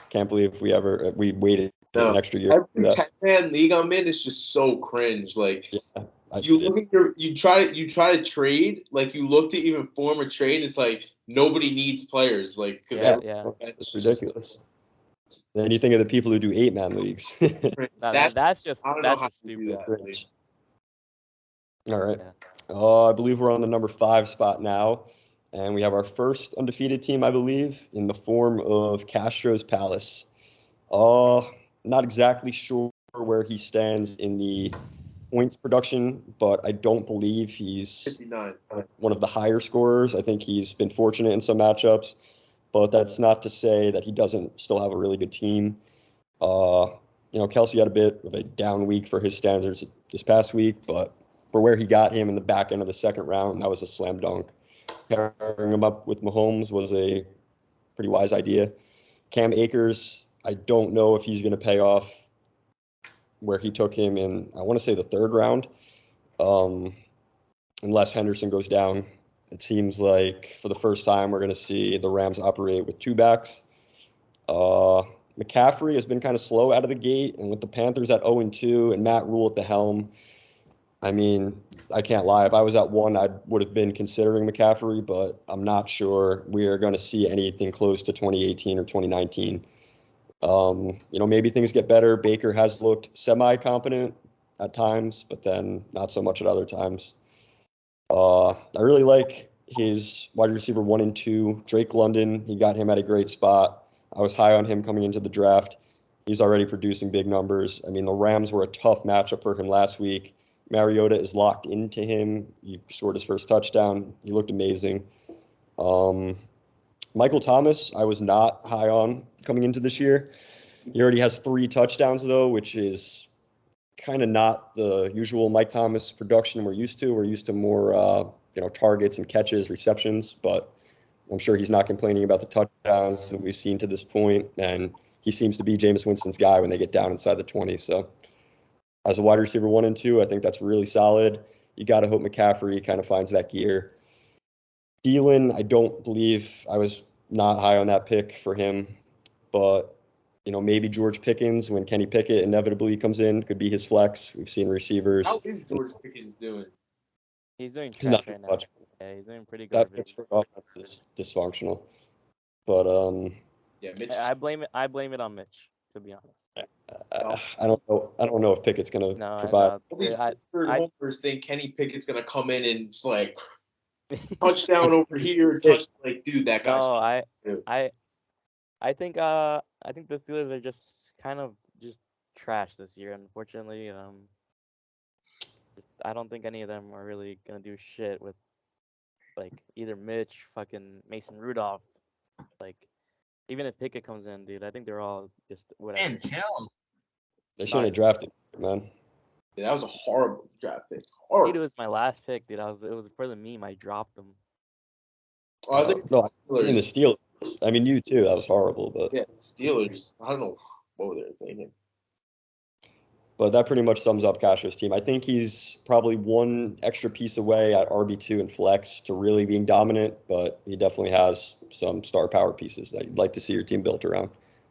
B: Can't believe we waited an extra year.
A: Every 10-man league I'm in is just so cringe. You try to trade, you look to even form a trade, it's nobody needs players.
B: It's ridiculous. Then you think of the people who do 8-man leagues.
D: That's just
A: stupid.
B: All right. I believe we're on the number 5 spot now. And we have our first undefeated team, I believe, in the form of Castro's Palace. Not exactly sure where he stands in the points production, but I don't believe he's
A: 59.
B: one of the higher scorers. I think he's been fortunate in some matchups, but that's not to say that he doesn't still have a really good team. Kelsey had a bit of a down week for his standards this past week, but for where he got him in the back end of the second round, that was a slam dunk. Pairing him up with Mahomes was a pretty wise idea. Cam Akers, I don't know if he's going to pay off where he took him in, I want to say the third round, unless Henderson goes down. It seems like for the first time we're going to see the Rams operate with two backs. McCaffrey has been kind of slow out of the gate, and with the Panthers at 0-2 and Matt Rule at the helm, I mean, I can't lie. If I was at 1, I would have been considering McCaffrey, but I'm not sure we are going to see anything close to 2018 or 2019. Maybe things get better. Baker has looked semi-competent at times, but then not so much at other times. I really like his wide receiver 1 and 2, Drake London. He got him at a great spot. I was high on him coming into the draft. He's already producing big numbers. I mean, the Rams were a tough matchup for him last week. Mariota is locked into him. He scored his first touchdown. He looked amazing. Michael Thomas, I was not high on coming into this year. He already has 3 touchdowns, though, which is kind of not the usual Mike Thomas production we're used to. We're used to more, targets and catches, receptions, but I'm sure he's not complaining about the touchdowns that we've seen to this point, and he seems to be Jameis Winston's guy when they get down inside the 20. So as a wide receiver 1 and 2, I think that's really solid. You got to hope McCaffrey kind of finds that gear. Thielen, I don't believe I was not high on that pick for him, but maybe George Pickens when Kenny Pickett inevitably comes in could be his flex. We've seen receivers.
A: How is George Pickens doing?
D: He's doing
B: He's not
D: trash right now.
B: much.
D: Yeah, he's doing pretty
B: That
D: garbage.
B: Pittsburgh offense is dysfunctional. But
A: Yeah, Mitch.
D: I blame it on Mitch, to be honest.
B: I don't know. I don't know if Pickett's going to
D: No,
B: provide.
A: All these
D: I-
A: Pittsburgh
D: I-
A: homers think Kenny Pickett's gonna come in and it's like touchdown over here, touch like dude, that guy.
D: No,
A: dude.
D: I think the Steelers are just kind of just trash this year, unfortunately. I don't think any of them are really gonna do shit with like either Mitch, fucking Mason Rudolph, like even if Pickett comes in, dude. I think they're all just whatever.
C: Damn, chill.
B: They shouldn't have drafted him, man.
A: Yeah, that was a horrible draft pick.
D: Dude, it
A: Horrible.
D: was my last pick, dude. It was for the meme. I dropped them.
A: I think
B: No, I mean the
A: Steelers.
B: Steelers. I mean you too. That was horrible, but
A: Yeah, Steelers. I don't know what they were thinking.
B: but that pretty much sums up Castro's team. I think he's probably one extra piece away at RB2 and flex to really being dominant, but he definitely has some star power pieces that you'd like to see your team built around.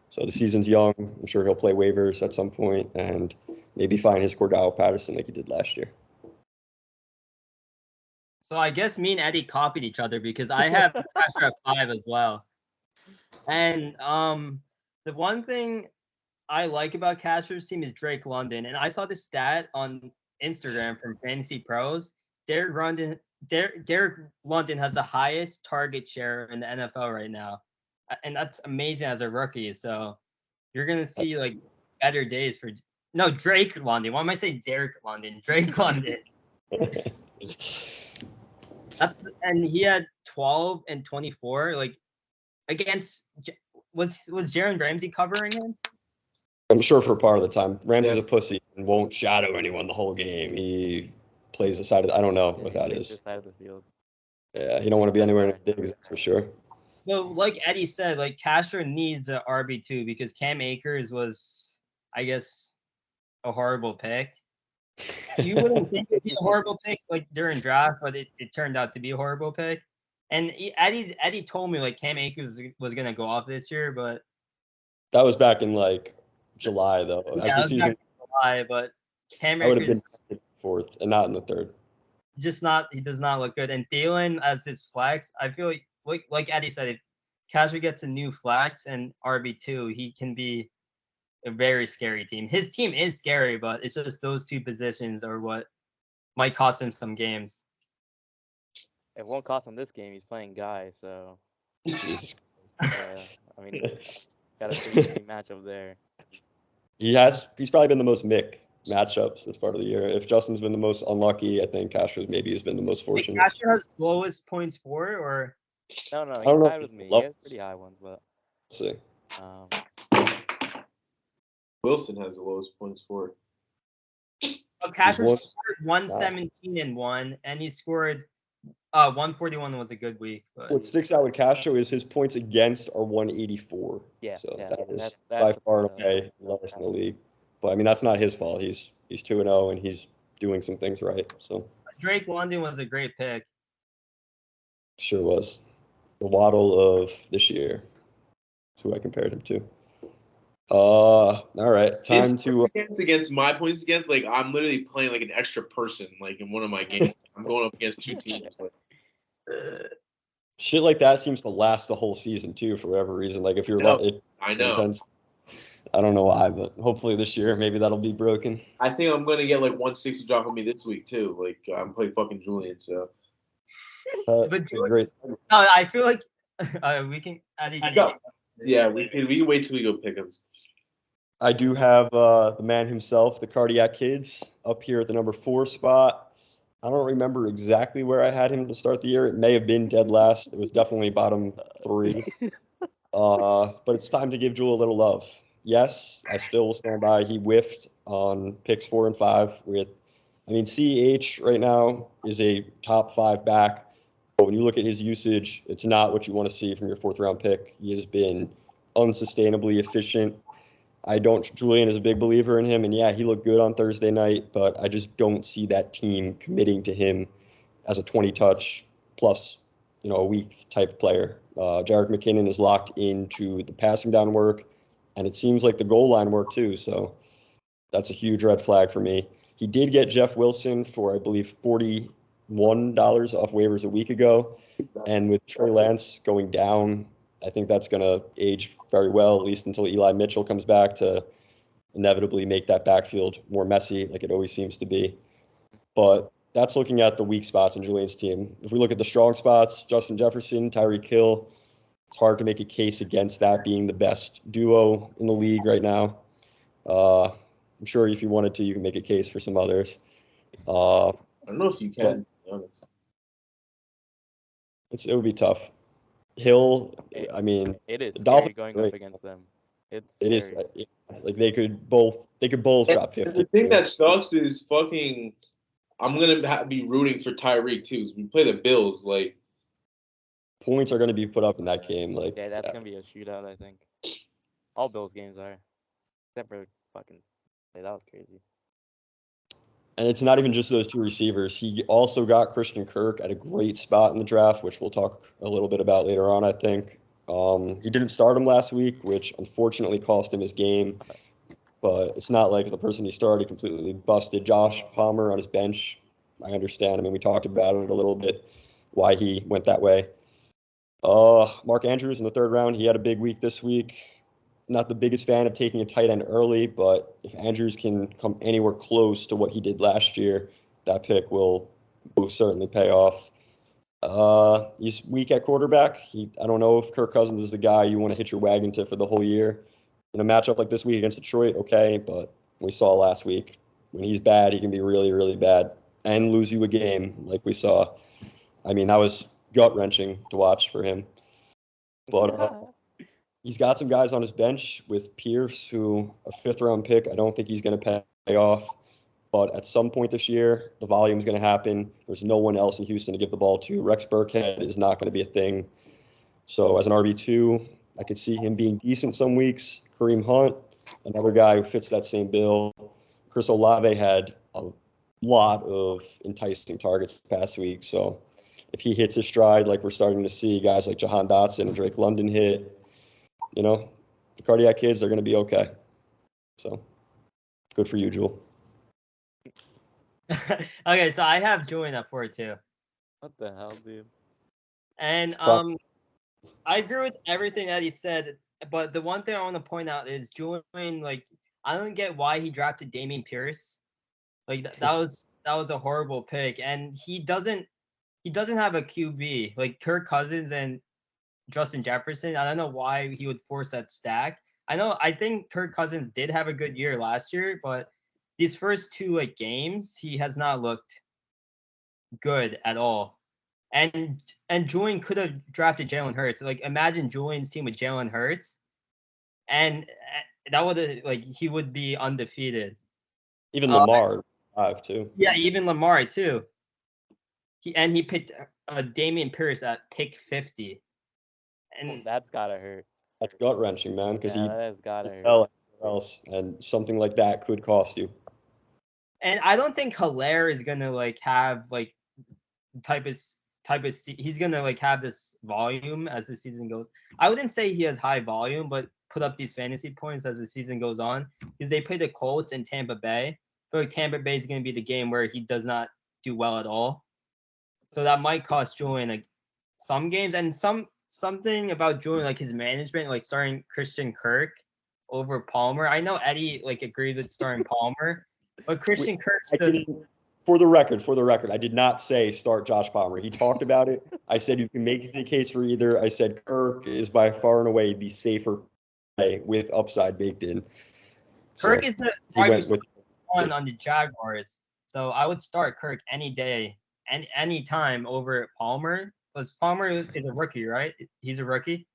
B: So the season's young. I'm sure he'll play waivers at some point and maybe find his Cordell Patterson like he did last year.
C: So I guess me and Eddie copied each other because I have Casher at 5 as well. And the one thing I like about Casher's team is Drake London. And I saw this stat on Instagram from Fantasy Pros. Derek London has the highest target share in the NFL right now. And that's amazing as a rookie. So you're going to see like better days for Drake London. Why am I saying Derek London? Drake London. And he had 12 and 24 like against was Jaren Ramsey covering him?
B: I'm sure for part of the time. Ramsey's a pussy and won't shadow anyone the whole game. He plays the side of I don't know what that is.
D: The side of the field.
B: Yeah, he don't want to be anywhere near Diggs, that's for sure.
C: Well, like Eddie said, like Castro needs a RB2 because Cam Akers was, I guess, a horrible pick. You wouldn't think it'd be a horrible pick like during draft, but it turned out to be a horrible pick. And Eddie told me like Cam Akers was gonna go off this year, but
B: that was back in like July though.
C: Yeah,
B: As the season,
C: back in July, but Cam
B: I would have been
C: Akers
B: fourth and not in the third.
C: he does not look good. And Thielen as his flex, I feel like Eddie said, if Castro gets a new flex and RB2, he can be a very scary team. His team is scary, but it's just those two positions are what might cost him some games.
D: It won't cost him this game. He's playing Guy, so
B: Jesus.
D: yeah. I mean, got a pretty easy matchup there.
B: He's probably been the most Mick matchups this part of the year. If Justin's been the most unlucky, I think Castro maybe has been the most
C: Wait,
B: fortunate.
C: Castro has lowest points for, or
D: No,
B: I
D: he's
B: don't know if
D: tied with
B: it's
D: me.
B: the
D: He has
B: levels.
D: pretty high ones, but
B: Let's see.
A: Wilson has the lowest points for.
C: Castro
B: one-
C: scored 117 and 1, and he scored 141 was a good week. But
B: What sticks out with Castro is his points against are 184.
D: yeah,
B: So
D: yeah,
B: that is
D: that's
B: by
D: the
B: far and
D: point.
B: away lowest in the league. But I mean, that's not his fault. He's 2-0 and he's doing some things right. So
C: Drake London was a great pick.
B: sure was the Waddle of this year. That's who I compared him to. All right, time to.
A: Against my points against, like I'm literally playing like an extra person, like in one of my games. I'm going up against 2 teams. Like,
B: Shit like that seems to last the whole season too, for whatever reason. Like if you're
A: I know.
B: intense, I don't know why, but hopefully this year maybe that'll be broken.
A: I think I'm gonna get like 160 drop on me this week too. Like I'm playing fucking Julian, so.
C: But
B: Great.
C: no, I feel like we can.
A: Yeah, we can wait till we go pick him.
B: I do have the man himself, the Cardiac Kids, up here at the number 4 spot. I don't remember exactly where I had him to start the year. It may have been dead last. It was definitely bottom 3. But it's time to give Jewel a little love. Yes, I still stand by. He whiffed on picks 4 and 5 with, I mean, CEH right now is a top 5 back. But when you look at his usage, it's not what you want to see from your 4th round pick. He has been unsustainably efficient. Julian is a big believer in him, and yeah, he looked good on Thursday night, but I just don't see that team committing to him as a 20 touch plus, a week type player. Jarek McKinnon is locked into the passing down work, and it seems like the goal line work too. So that's a huge red flag for me. He did get Jeff Wilson for, I believe, $41 off waivers a week ago, and with Trey Lance going down, I think that's going to age very well, at least until Eli Mitchell comes back to inevitably make that backfield more messy, like it always seems to be. But that's looking at the weak spots in Julian's team. If we look at the strong spots, Justin Jefferson, Tyreek Hill, it's hard to make a case against that being the best duo in the league right now. I'm sure if you wanted to, you can make a case for some others.
A: I don't know if you can.
B: It would be tough. Hill, I mean,
D: it is
B: the
D: scary
B: Dolphins
D: going
B: great.
D: up against them.
B: It is like they could both drop 50.
A: The thing that sucks is fucking. I'm gonna be rooting for Tyreek too. We play the Bills, like
B: points are going to be put up in that game. Like
D: that's gonna be a shootout. I think all Bills games are, except for fucking. That was crazy.
B: And it's not even just those 2 receivers. He also got Christian Kirk at a great spot in the draft, which we'll talk a little bit about later on, I think. He didn't start him last week, which unfortunately cost him his game. But it's not like the person he started completely busted. Josh Palmer on his bench, I understand. I mean, we talked about it a little bit, why he went that way. Mark Andrews in the 3rd round, he had a big week this week. Not the biggest fan of taking a tight end early, but if Andrews can come anywhere close to what he did last year, that pick will certainly pay off. He's weak at quarterback. I don't know if Kirk Cousins is the guy you want to hitch your wagon to for the whole year. In a matchup like this week against Detroit, okay, but we saw last week, when he's bad, he can be really, really bad and lose you a game like we saw. I mean, that was gut-wrenching to watch for him. But he's got some guys on his bench with Pierce, who a 5th round pick. I don't think he's going to pay off. But at some point this year, the volume is going to happen. There's no one else in Houston to give the ball to. Rex Burkhead is not going to be a thing. So as an RB2, I could see him being decent some weeks. Kareem Hunt, another guy who fits that same bill. Chris Olave had a lot of enticing targets past week. So if he hits his stride, like we're starting to see guys like Jahan Dotson and Drake London hit, the Cardiac Kids are going to be okay. So good for you, Jewel.
C: Okay, so I have Julian at 4 too.
D: What the hell, dude?
C: And I agree with everything that he said, but the one thing I want to point out is Julian, like, I don't get why he drafted Dameon Pierce. Like that was a horrible pick, and he doesn't have a QB like Kirk Cousins and Justin Jefferson. I don't know why he would force that stack, I think Kirk Cousins did have a good year last year, but these first two games, he has not looked good at all. And Julian could have drafted Jalen Hurts. Like, imagine Julian's team with Jalen Hurts, and that would have he would be undefeated.
B: Even Lamar, 5 too.
C: Yeah, even Lamar too. He picked Damian Pierce at pick 50, and
D: That's gotta hurt.
B: That's gut wrenching, man, because
D: that has gotta hurt.
B: Else, and something like that could cost you.
C: And I don't think Hilaire is gonna have type of he's gonna have this volume as the season goes. I wouldn't say he has high volume, but put up these fantasy points as the season goes on, because they play the Colts in Tampa Bay. But Tampa Bay is gonna be the game where he does not do well at all. So that might cost Julian some games, and something about Julian, his management, starting Christian Kirk over Palmer. I know Eddie agreed with starting Palmer, but Christian Kirk stood.
B: For the record, I did not say start Josh Palmer. He talked about it. I said you can make the case for either. I said Kirk is by far and away the safer play with upside baked in.
C: Kirk is the one on the Jaguars, so I would start Kirk any day and any time over Palmer. Because Palmer is a rookie, right? He's a rookie.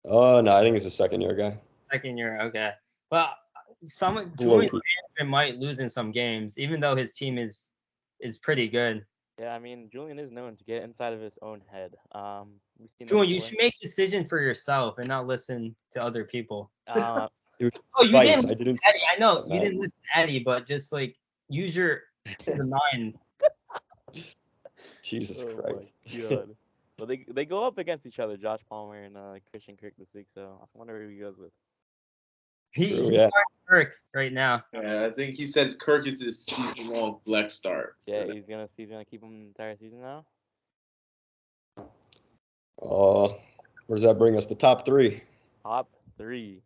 B: Oh no, I think he's a second-year guy.
C: Second year, okay. Well, Julian's management might lose in some games, even though his team is pretty good.
D: Yeah, I mean, Julian is known to get inside of his own head.
C: Julian, you should make decisions for yourself and not listen to other people.
B: You
C: didn't listen to Eddie. I know you didn't listen to Eddie, but just use your mind.
B: Jesus Christ.
D: God. Well, they go up against each other, Josh Palmer and Christian Kirk this week, so I wonder who he goes with.
C: He's starting Kirk right now.
A: Yeah, I think he said Kirk is his season-long flex start.
D: Yeah, he's gonna keep him the entire season now.
B: Where does that bring us? The top 3.
D: Top 3.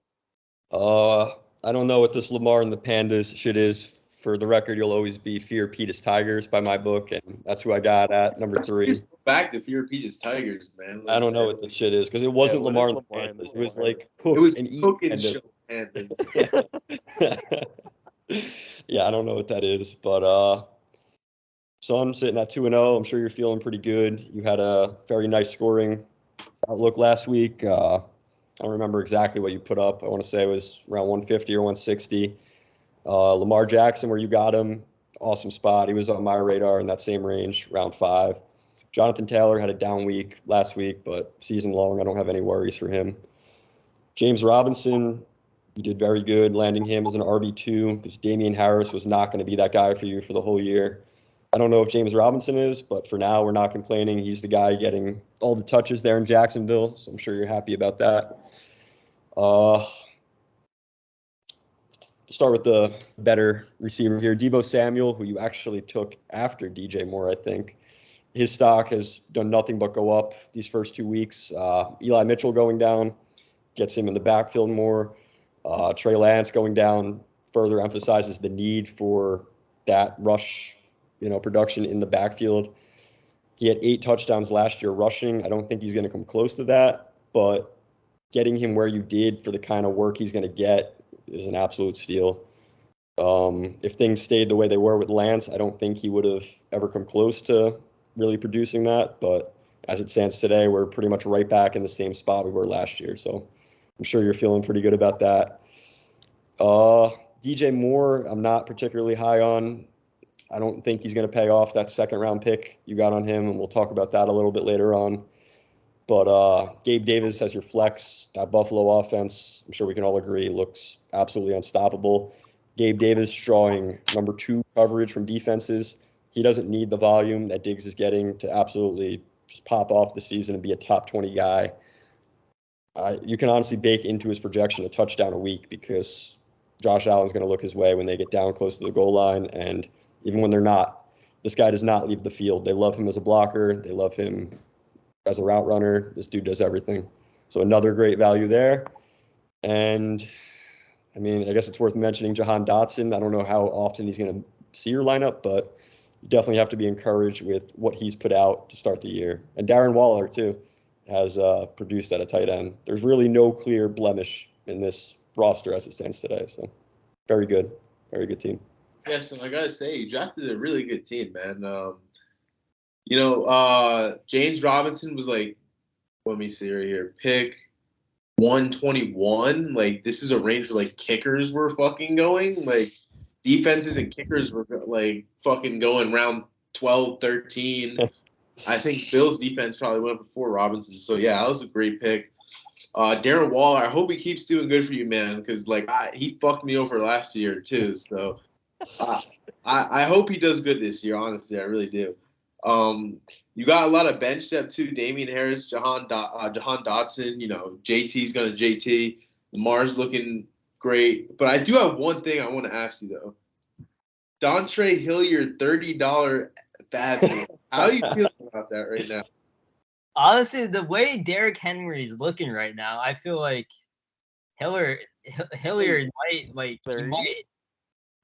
B: I don't know what this Lamar and the Pandas shit is. For the record, you'll always be Fear Petus Tigers by my book, and that's who I got at number 3.
A: Back to Fear Petus Tigers, man.
B: I don't know what the shit is, because it wasn't Lamar and the Pandas. It was Cook and
A: Pandas.
B: Yeah, I don't know what that is, but so I'm sitting at 2-0. I'm sure you're feeling pretty good. You had a very nice scoring outlook last week. I don't remember exactly what you put up. I want to say it was around 150 or 160. Lamar Jackson, where you got him, awesome spot. He was on my radar in that same range, round 5. Jonathan Taylor had a down week last week, but season long, I don't have any worries for him. James Robinson, you did very good landing him as an RB2, because Damian Harris was not going to be that guy for you for the whole year. I don't know if James Robinson is, but for now, we're not complaining. He's the guy getting all the touches there in Jacksonville, so I'm sure you're happy about that. Start with the better receiver here, Deebo Samuel, who you actually took after DJ Moore, I think. His stock has done nothing but go up these first 2 weeks. Eli Mitchell going down gets him in the backfield more. Trey Lance going down further emphasizes the need for that rush, production in the backfield. He had 8 touchdowns last year rushing. I don't think he's going to come close to that, but getting him where you did for the kind of work he's going to get is an absolute steal. If things stayed the way they were with Lance, I don't think he would have ever come close to really producing that. But as it stands today, we're pretty much right back in the same spot we were last year. So I'm sure you're feeling pretty good about that. DJ Moore, I'm not particularly high on. I don't think he's going to pay off that second-round pick you got on him, and we'll talk about that a little bit later on. But Gabe Davis as your flex, that Buffalo offense, I'm sure we can all agree, looks absolutely unstoppable. Gabe Davis drawing number 2 coverage from defenses. He doesn't need the volume that Diggs is getting to absolutely just pop off the season and be a top 20 guy. You can honestly bake into his projection a touchdown a week, because Josh Allen's going to look his way when they get down close to the goal line, and even when they're not, this guy does not leave the field. They love him as a blocker. They love him as a route runner. This dude does everything. So another great value there. And, I guess it's worth mentioning Jahan Dotson. I don't know how often he's going to see your lineup, but you definitely have to be encouraged with what he's put out to start the year. And Darren Waller, too, has produced at a tight end. There's really no clear blemish in this roster as it stands today. So very good team.
A: Yes, and I gotta say, you drafted a really good team, man. James Robinson was like, let me see right here, pick 121. Like, this is a range where like kickers were fucking going. Like, defenses and kickers were like fucking going round 12, 13. I think Bill's defense probably went before Robinson. So yeah, that was a great pick. Darren Waller, I hope he keeps doing good for you, man, because like he fucked me over last year too. So I hope he does good this year. Honestly, I really do. You got a lot of bench depth too. Damian Harris, Jahan Dotson. You know, JT's gonna JT. Lamar's looking great. But I do have one thing I want to ask you though. Dontre Hilliard, $30 bad. How are you feeling about that right now?
C: Honestly, the way Derrick Henry is looking right now, I feel like Hilliard might like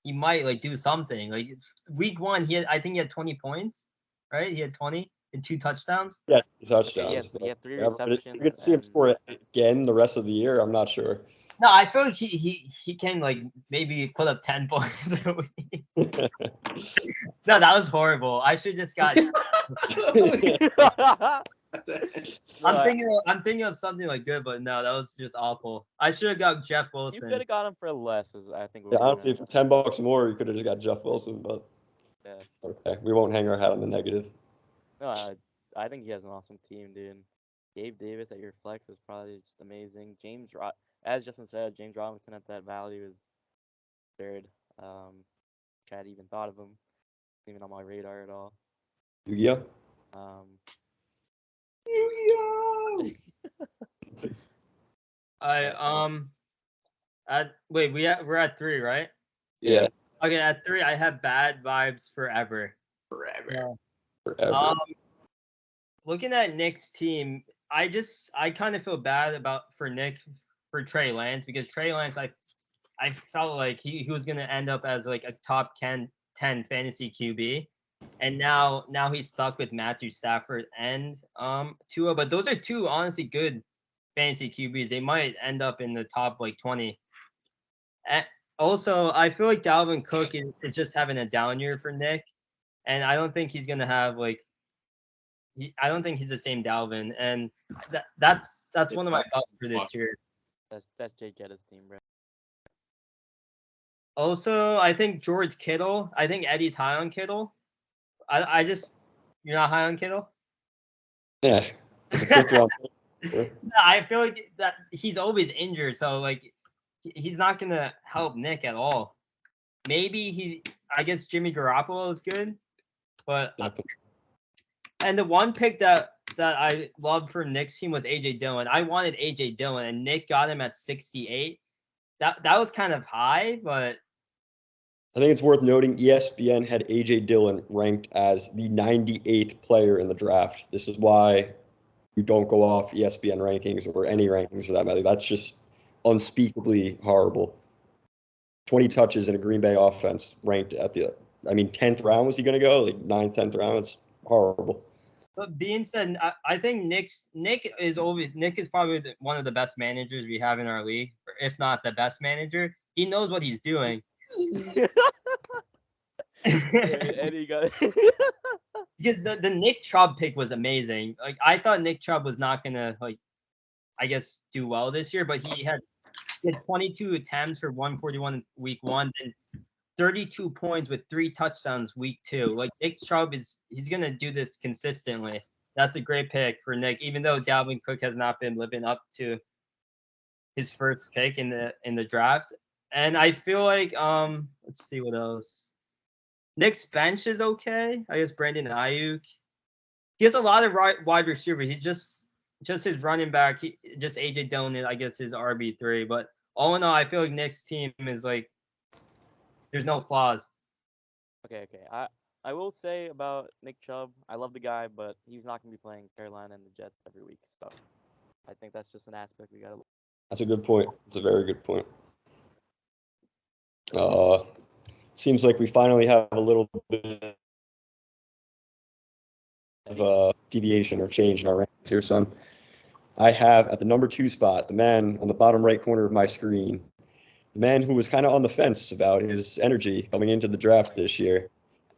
C: he might like do something. Like week 1, I think he had 20 points, right? He had 20 and 2 touchdowns.
B: Yeah, 2 touchdowns.
D: He had 3
B: But
D: receptions.
B: you could see him score it again the rest of the year. I'm not sure.
C: No, I feel like he can like maybe put up 10 points a week. No, that was horrible. I should just got. I'm thinking of something like good, but no, that was just awful. I should have got Jeff Wilson.
D: You could have got him for less, I think.
B: Yeah, honestly, for $10 more, you could have just got Jeff Wilson. But
D: yeah,
B: okay, we won't hang our hat on the negative.
D: No, I think he has an awesome team, dude. Gabe Davis at your flex is probably just amazing. As Justin said, James Robinson at that value is third. Chad even thought of him, even on my radar at all.
B: Yu-Gi-Oh.
C: We're at 3, right?
B: Yeah.
C: Okay, at 3, I have bad vibes forever.
B: Forever.
C: Looking at Nick's team, I kind of feel bad for Nick for Trey Lance, because Trey Lance, I felt like he was gonna end up as like a top 10 fantasy QB, and now he's stuck with Matthew Stafford and Tua. But those are 2 honestly good fantasy QBs. They might end up in the top like 20. And also, I feel like Dalvin Cook is just having a down year for Nick, and I don't think he's gonna have like. I don't think he's the same Dalvin, and that's one of my thoughts for this year.
D: That's Jake Getta's team, bro.
C: Also, I think George Kittle. I think Eddie's high on Kittle. You're not high on Kittle?
B: Yeah, it's a 5th round.
C: I feel like that he's always injured, so like he's not gonna help Nick at all. Maybe I guess Jimmy Garoppolo is good, but and the one pick that I loved for Nick's team was AJ Dillon. I wanted AJ Dillon, and Nick got him at 68. That was kind of high, but
B: I think it's worth noting ESPN had AJ Dillon ranked as the 98th player in the draft. This is why you don't go off ESPN rankings or any rankings for that matter. That's just unspeakably horrible. 20 touches in a Green Bay offense ranked at 10th round was he going to go? Like 9th, 10th round? It's horrible.
C: But being said, I think Nick is probably one of the best managers we have in our league, if not the best manager. He knows what he's doing.
D: And he got
C: because the Nick Chubb pick was amazing. Like I thought Nick Chubb was not gonna do well this year, but he had 22 attempts for 141 in week 1, then 32 points with 3 touchdowns week 2. Like Nick Chubb he's gonna do this consistently. That's a great pick for Nick, even though Dalvin Cook has not been living up to his first pick in the draft. And I feel like let's see what else. Nick's bench is okay. I guess Brandon Ayuk. He has a lot of wide receivers. He's just his running back. Just AJ Dillon, I guess, his RB3. But all in all, I feel like Nick's team is like there's no flaws.
D: Okay. I will say about Nick Chubb, I love the guy, but he's not going to be playing Carolina and the Jets every week. So I think that's just an aspect we got to look.
B: That's a good point. It's a very good point. Seems like we finally have a little bit of deviation or change in our rankings here, son. I have at the number 2 spot, the man on the bottom right corner of my screen, the man who was kind of on the fence about his energy coming into the draft this year.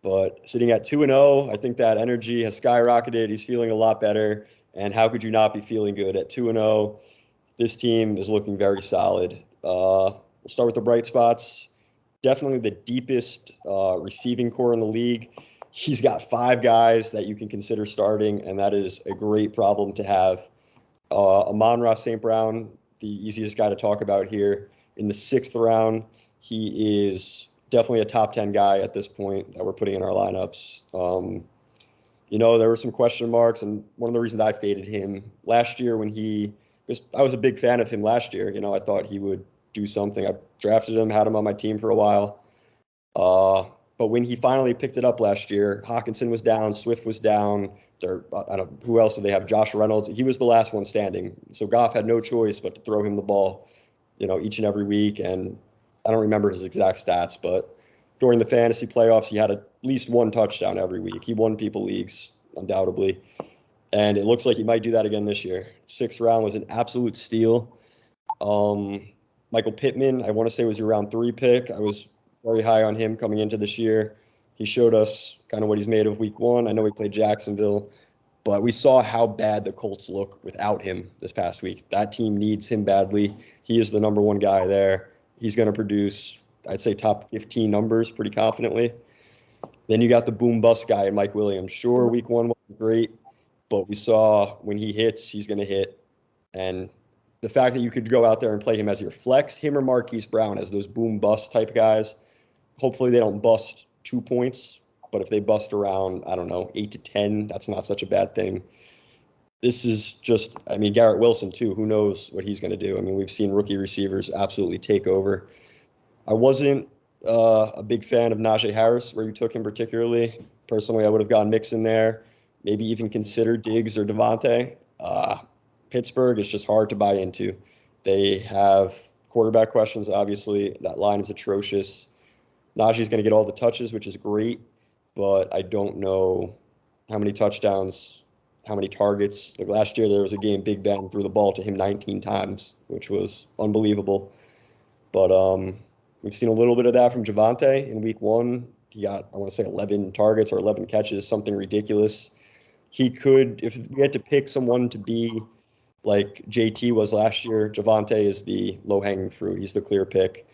B: But sitting at 2-0, I think that energy has skyrocketed. He's feeling a lot better. And how could you not be feeling good at 2-0? This team is looking very solid. We'll start with the bright spots. Definitely the deepest receiving core in the league. He's got 5 guys that you can consider starting, and that is a great problem to have. Amon-Ra St. Brown, the easiest guy to talk about here. In the 6th round, he is definitely a top 10 guy at this point that we're putting in our lineups. There were some question marks, and one of the reasons I faded him last year I was a big fan of him last year. I thought he would do something. I drafted him, had him on my team for a while. But when he finally picked it up last year, Hawkinson was down, Swift was down. I don't know who else did they have. Josh Reynolds. He was the last one standing, so Goff had no choice but to throw him the ball, each and every week. And I don't remember his exact stats, but during the fantasy playoffs, he had at least 1 touchdown every week. He won people leagues, undoubtedly. And it looks like he might do that again this year. 6th round was an absolute steal. Michael Pittman, I want to say was your round 3 pick. I was very high on him coming into this year. He showed us kind of what he's made of week 1. I know he played Jacksonville, but we saw how bad the Colts look without him this past week. That team needs him badly. He is the number 1 guy there. He's going to produce, I'd say, top 15 numbers pretty confidently. Then you got the boom bust guy, Mike Williams. Sure, week 1 wasn't great, but we saw when he hits, he's going to hit. And the fact that you could go out there and play him as your flex, him or Marquise Brown as those boom bust type guys, hopefully they don't bust 2 points, but if they bust around, 8 to 10, that's not such a bad thing. This is just, Garrett Wilson too. Who knows what he's going to do? We've seen rookie receivers absolutely take over. I wasn't a big fan of Najee Harris, where you took him particularly. Personally, I would have gone Mixon there, maybe even considered Diggs or Devontae. Pittsburgh is just hard to buy into. They have quarterback questions, obviously. That line is atrocious. Najee's going to get all the touches, which is great, but I don't know how many touchdowns, how many targets. Like last year, there was a game Big Ben threw the ball to him 19 times, which was unbelievable. But we've seen a little bit of that from Javonte in week 1. He got, I want to say, 11 targets or 11 catches, something ridiculous. He could, if we had to pick someone to be like JT was last year, Javonte is the low-hanging fruit. He's the clear pick.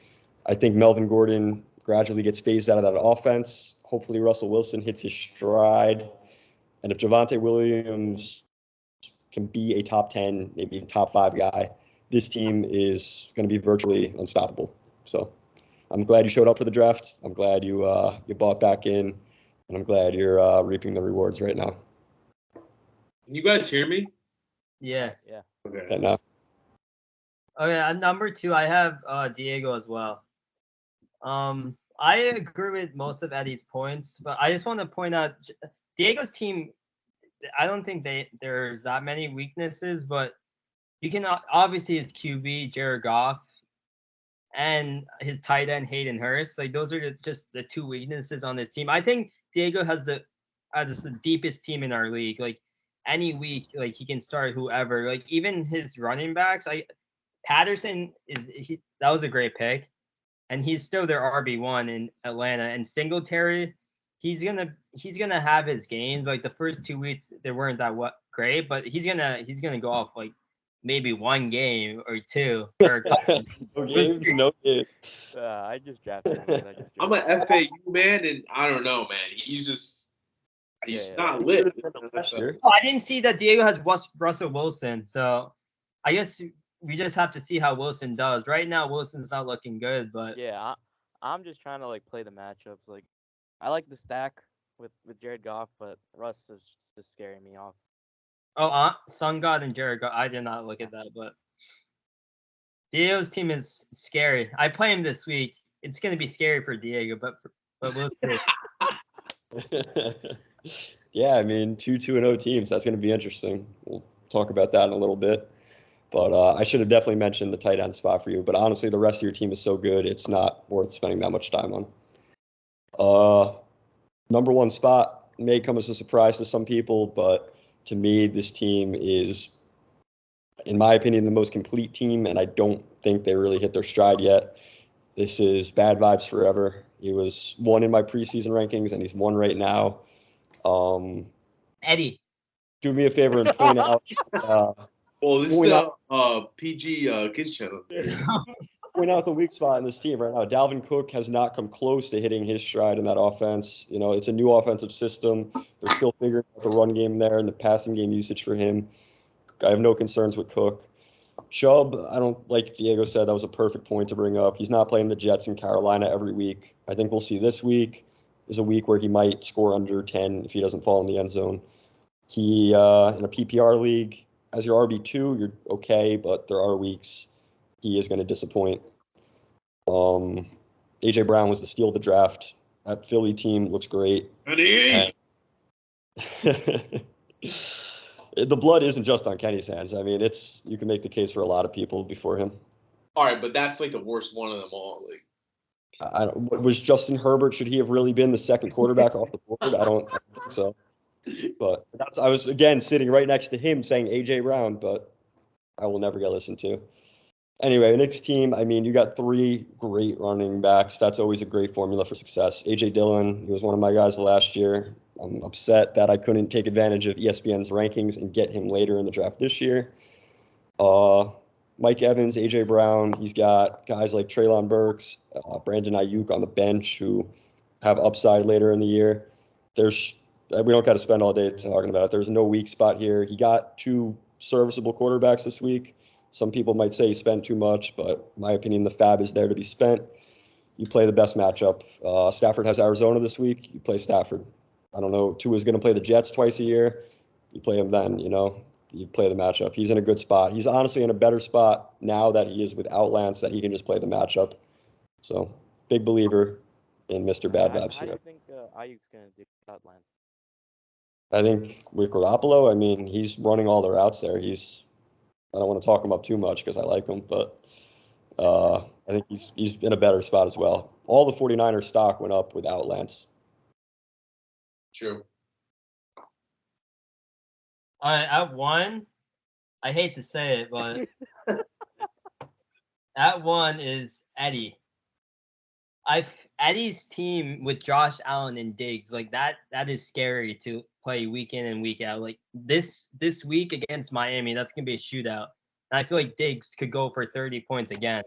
B: I think Melvin Gordon gradually gets phased out of that offense. Hopefully Russell Wilson hits his stride. And if Javonte Williams can be a top 10, maybe even top 5 guy, this team is going to be virtually unstoppable. So I'm glad you showed up for the draft. I'm glad you bought back in, and I'm glad you're reaping the rewards right now.
A: Can you guys hear me?
C: Yeah.
A: Okay.
B: Now.
C: Okay, at number 2, I have Diego as well. I agree with most of Eddie's points, but I just want to point out Diego's team. I don't think there's that many weaknesses, but you can obviously his QB Jared Goff and his tight end Hayden Hurst. Like those are just the 2 weaknesses on this team. I think Diego has the deepest team in our league. Like any week, like he can start whoever. Like even his running backs. Patterson that was a great pick, and he's still their RB1 in Atlanta. And Singletary, he's gonna have his games. Like the first 2 weeks, they weren't that great, but he's gonna go off like maybe 1 game or 2.
B: No games, no games.
D: I just drafted him.
A: I'm an FAU man, and I don't know, man. He's not lit.
C: Oh, I didn't see that Diego has Russell Wilson, so I guess we just have to see how Wilson does. Right now, Wilson's not looking good, but
D: yeah, I'm just trying to play the matchups. Like, I like the stack with Jared Goff, but Russ is just scaring me off.
C: Oh, Sun God and Jared Goff. I did not look at that, but Diego's team is scary. I play him this week. It's going to be scary for Diego, but we'll see.
B: Yeah, 2-2-0 teams. That's going to be interesting. We'll talk about that in a little bit. But I should have definitely mentioned the tight end spot for you. But honestly, the rest of your team is so good, it's not worth spending that much time on. Number 1 spot may come as a surprise to some people, but to me, this team is in my opinion, the most complete team, and I don't think they really hit their stride yet. This is bad vibes forever. He was 1 in my preseason rankings, and he's 1 right now.
C: Eddie.
B: Do me a favor and point out.
A: Well, this is the PG kids channel.
B: Point out the weak spot in this team right now. Dalvin Cook has not come close to hitting his stride in that offense. You know, it's a new offensive system. They're still figuring out the run game there and the passing game usage for him. I have no concerns with Cook. Chubb, I don't, like Diego said, that was a perfect point to bring up. He's not playing the Jets in Carolina every week. I think we'll see this week is a week where he might score under 10 if he doesn't fall in the end zone. He, in a PPR league, as your RB2, you're okay, but there are weeks he is going to disappoint. A.J. Brown was the steal of the draft. That Philly team looks great. The blood isn't just on Kenny's hands. I mean, you can make the case for a lot of people before him.
A: All right, but that's like the worst one of them all. Like,
B: was Justin Herbert? Should he have really been the second quarterback off the board? I don't think so. But I was again sitting right next to him saying A.J. Brown, but I will never get listened to. Anyway, next team, I mean, you got 3 great running backs. That's always a great formula for success. A.J. Dillon, he was one of my guys last year. I'm upset that I couldn't take advantage of ESPN's rankings and get him later in the draft this year. Mike Evans, A.J. Brown, he's got guys like Treylon Burks, Brandon Ayuk on the bench who have upside later in the year. We don't got to spend all day talking about it. There's no weak spot here. He got 2 serviceable quarterbacks this week. Some people might say he spent too much, but in my opinion, the fab is there to be spent. You play the best matchup. Stafford has Arizona this week. You play Stafford. I don't know. Tua's going to play the Jets twice a year. You play him then, you know. You play the matchup. He's in a good spot. He's honestly in a better spot now that he is without Lance, that he can just play the matchup. So, big believer in Mr. Bad Vibes
D: How do
B: here.
D: you think Ayuk's going to do without Lance?
B: I think with Garoppolo, I mean, he's running all the routes there. I don't want to talk him up too much because I like him, but I think he's in a better spot as well. All the 49ers stock went up without Lance.
A: true.
C: At 1, I hate to say it, but at 1 is Eddie. Eddie's team with Josh Allen and Diggs, like that is scary to play week in and week out. Like this week against Miami, that's gonna be a shootout. And I feel like Diggs could go for 30 points again.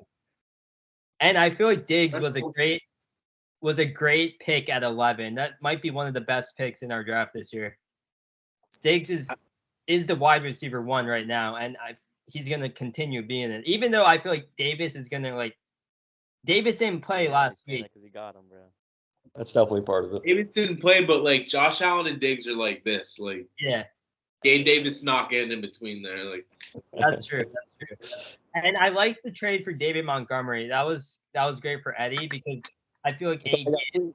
C: And I feel like Diggs was a great pick at 11. That might be one of the best picks in our draft this year. Diggs is the wide receiver 1 right now, and he's gonna continue being it. Even though I feel like Davis is gonna Davis didn't play last week.
D: Because he got him, bro.
B: That's definitely part of it.
A: Davis didn't play, but like Josh Allen and Diggs are like this. Like,
C: Yeah,
A: Gabe Davis not getting in between there. Like,
C: that's true. That's true. And I like the trade for David Montgomery. That was great for Eddie because I feel like
B: You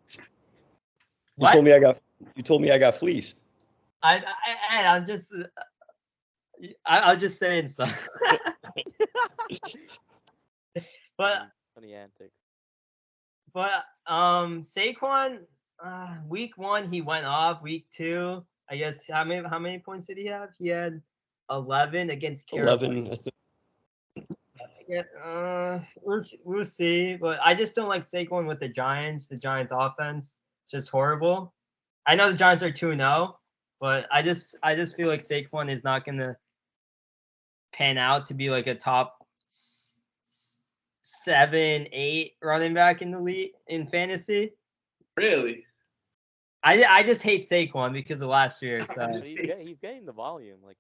B: told me I got fleeced.
C: I'm just I'm just saying stuff. But
D: Funny antics.
C: But Saquon, week 1 he went off. Week 2, I guess how many points did he have? He had 11 against Carolina.
B: 11, I think.
C: Yeah, we'll see. But I just don't like Saquon with the Giants. The Giants offense is just horrible. I know the Giants are 2-0, but I just feel like Saquon is not gonna pan out to be like a top 7, 8 running back in the league in fantasy.
A: really?
C: I just hate Saquon because of last year. So
D: He's getting the volume, like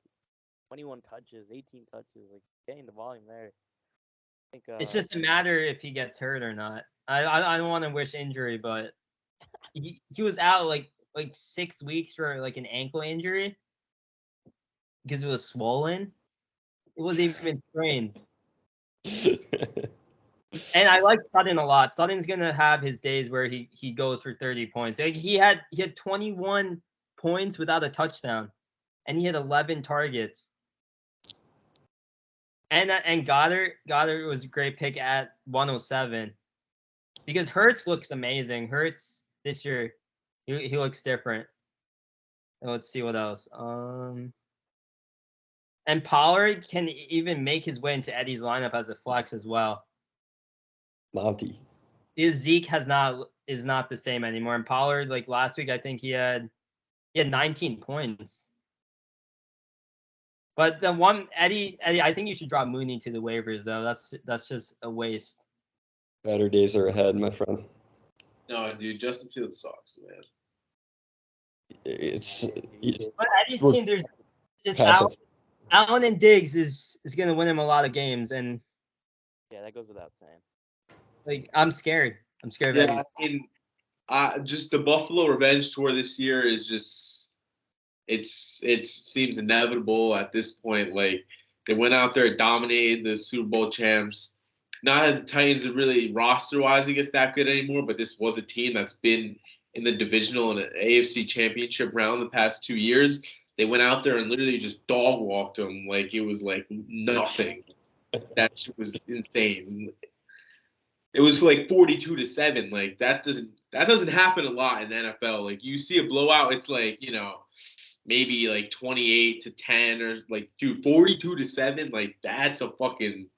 D: 21 touches, 18 touches, like getting the volume there. I think,
C: it's just a matter if he gets hurt or not. I don't want to wish injury, but he was out like 6 weeks for like an ankle injury because it was swollen. It wasn't even sprained. And I like Sutton a lot. Sutton's gonna have his days where he goes for 30 points. Like he had 21 points without a touchdown, and he had 11 targets. And Goddard was a great pick at 107 because Hurts looks amazing. Hurts this year, he looks different. And let's see what else. And Pollard can even make his way into Eddie's lineup as a flex as well.
B: Monty.
C: His Zeke is not the same anymore. And Pollard, like last week, I think he had 19 points. But the one Eddie, I think you should drop Mooney to the waivers though. That's just a waste.
B: Better days are ahead, my friend.
A: No, dude, Justin Fields sucks, man.
C: But Eddie's team, there's just Allen and Diggs is gonna win him a lot of games, and
D: yeah, that goes without saying.
C: Like I'm scared. I'm scared of Eddie's.
A: Just the Buffalo revenge tour this year is just it seems inevitable at this point. Like they went out there, dominated the Super Bowl champs. Not that the Titans are really roster-wise, I guess, that good anymore, but this was a team that's been in the divisional and AFC championship round the past 2 years. They went out there and literally just dog walked them like it was like nothing. That shit was insane. It was like 42-7. Like that doesn't happen a lot in the NFL. Like you see a blowout, it's like, maybe like 28-10 or like, dude, 42-7. Like that's a fucking.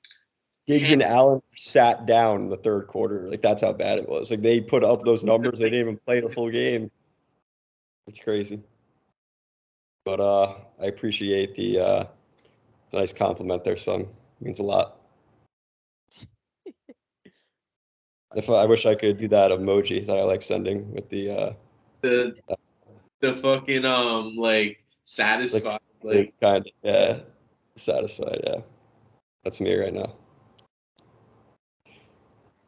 B: Diggs and Allen sat down in the third quarter. Like that's how bad it was. Like they put up those numbers. They didn't even play the full game. It's crazy. But I appreciate the nice compliment there, son. It means a lot. I wish I could do that emoji that I like sending with the
A: fucking like satisfied like
B: kind of satisfied, yeah. That's me right now.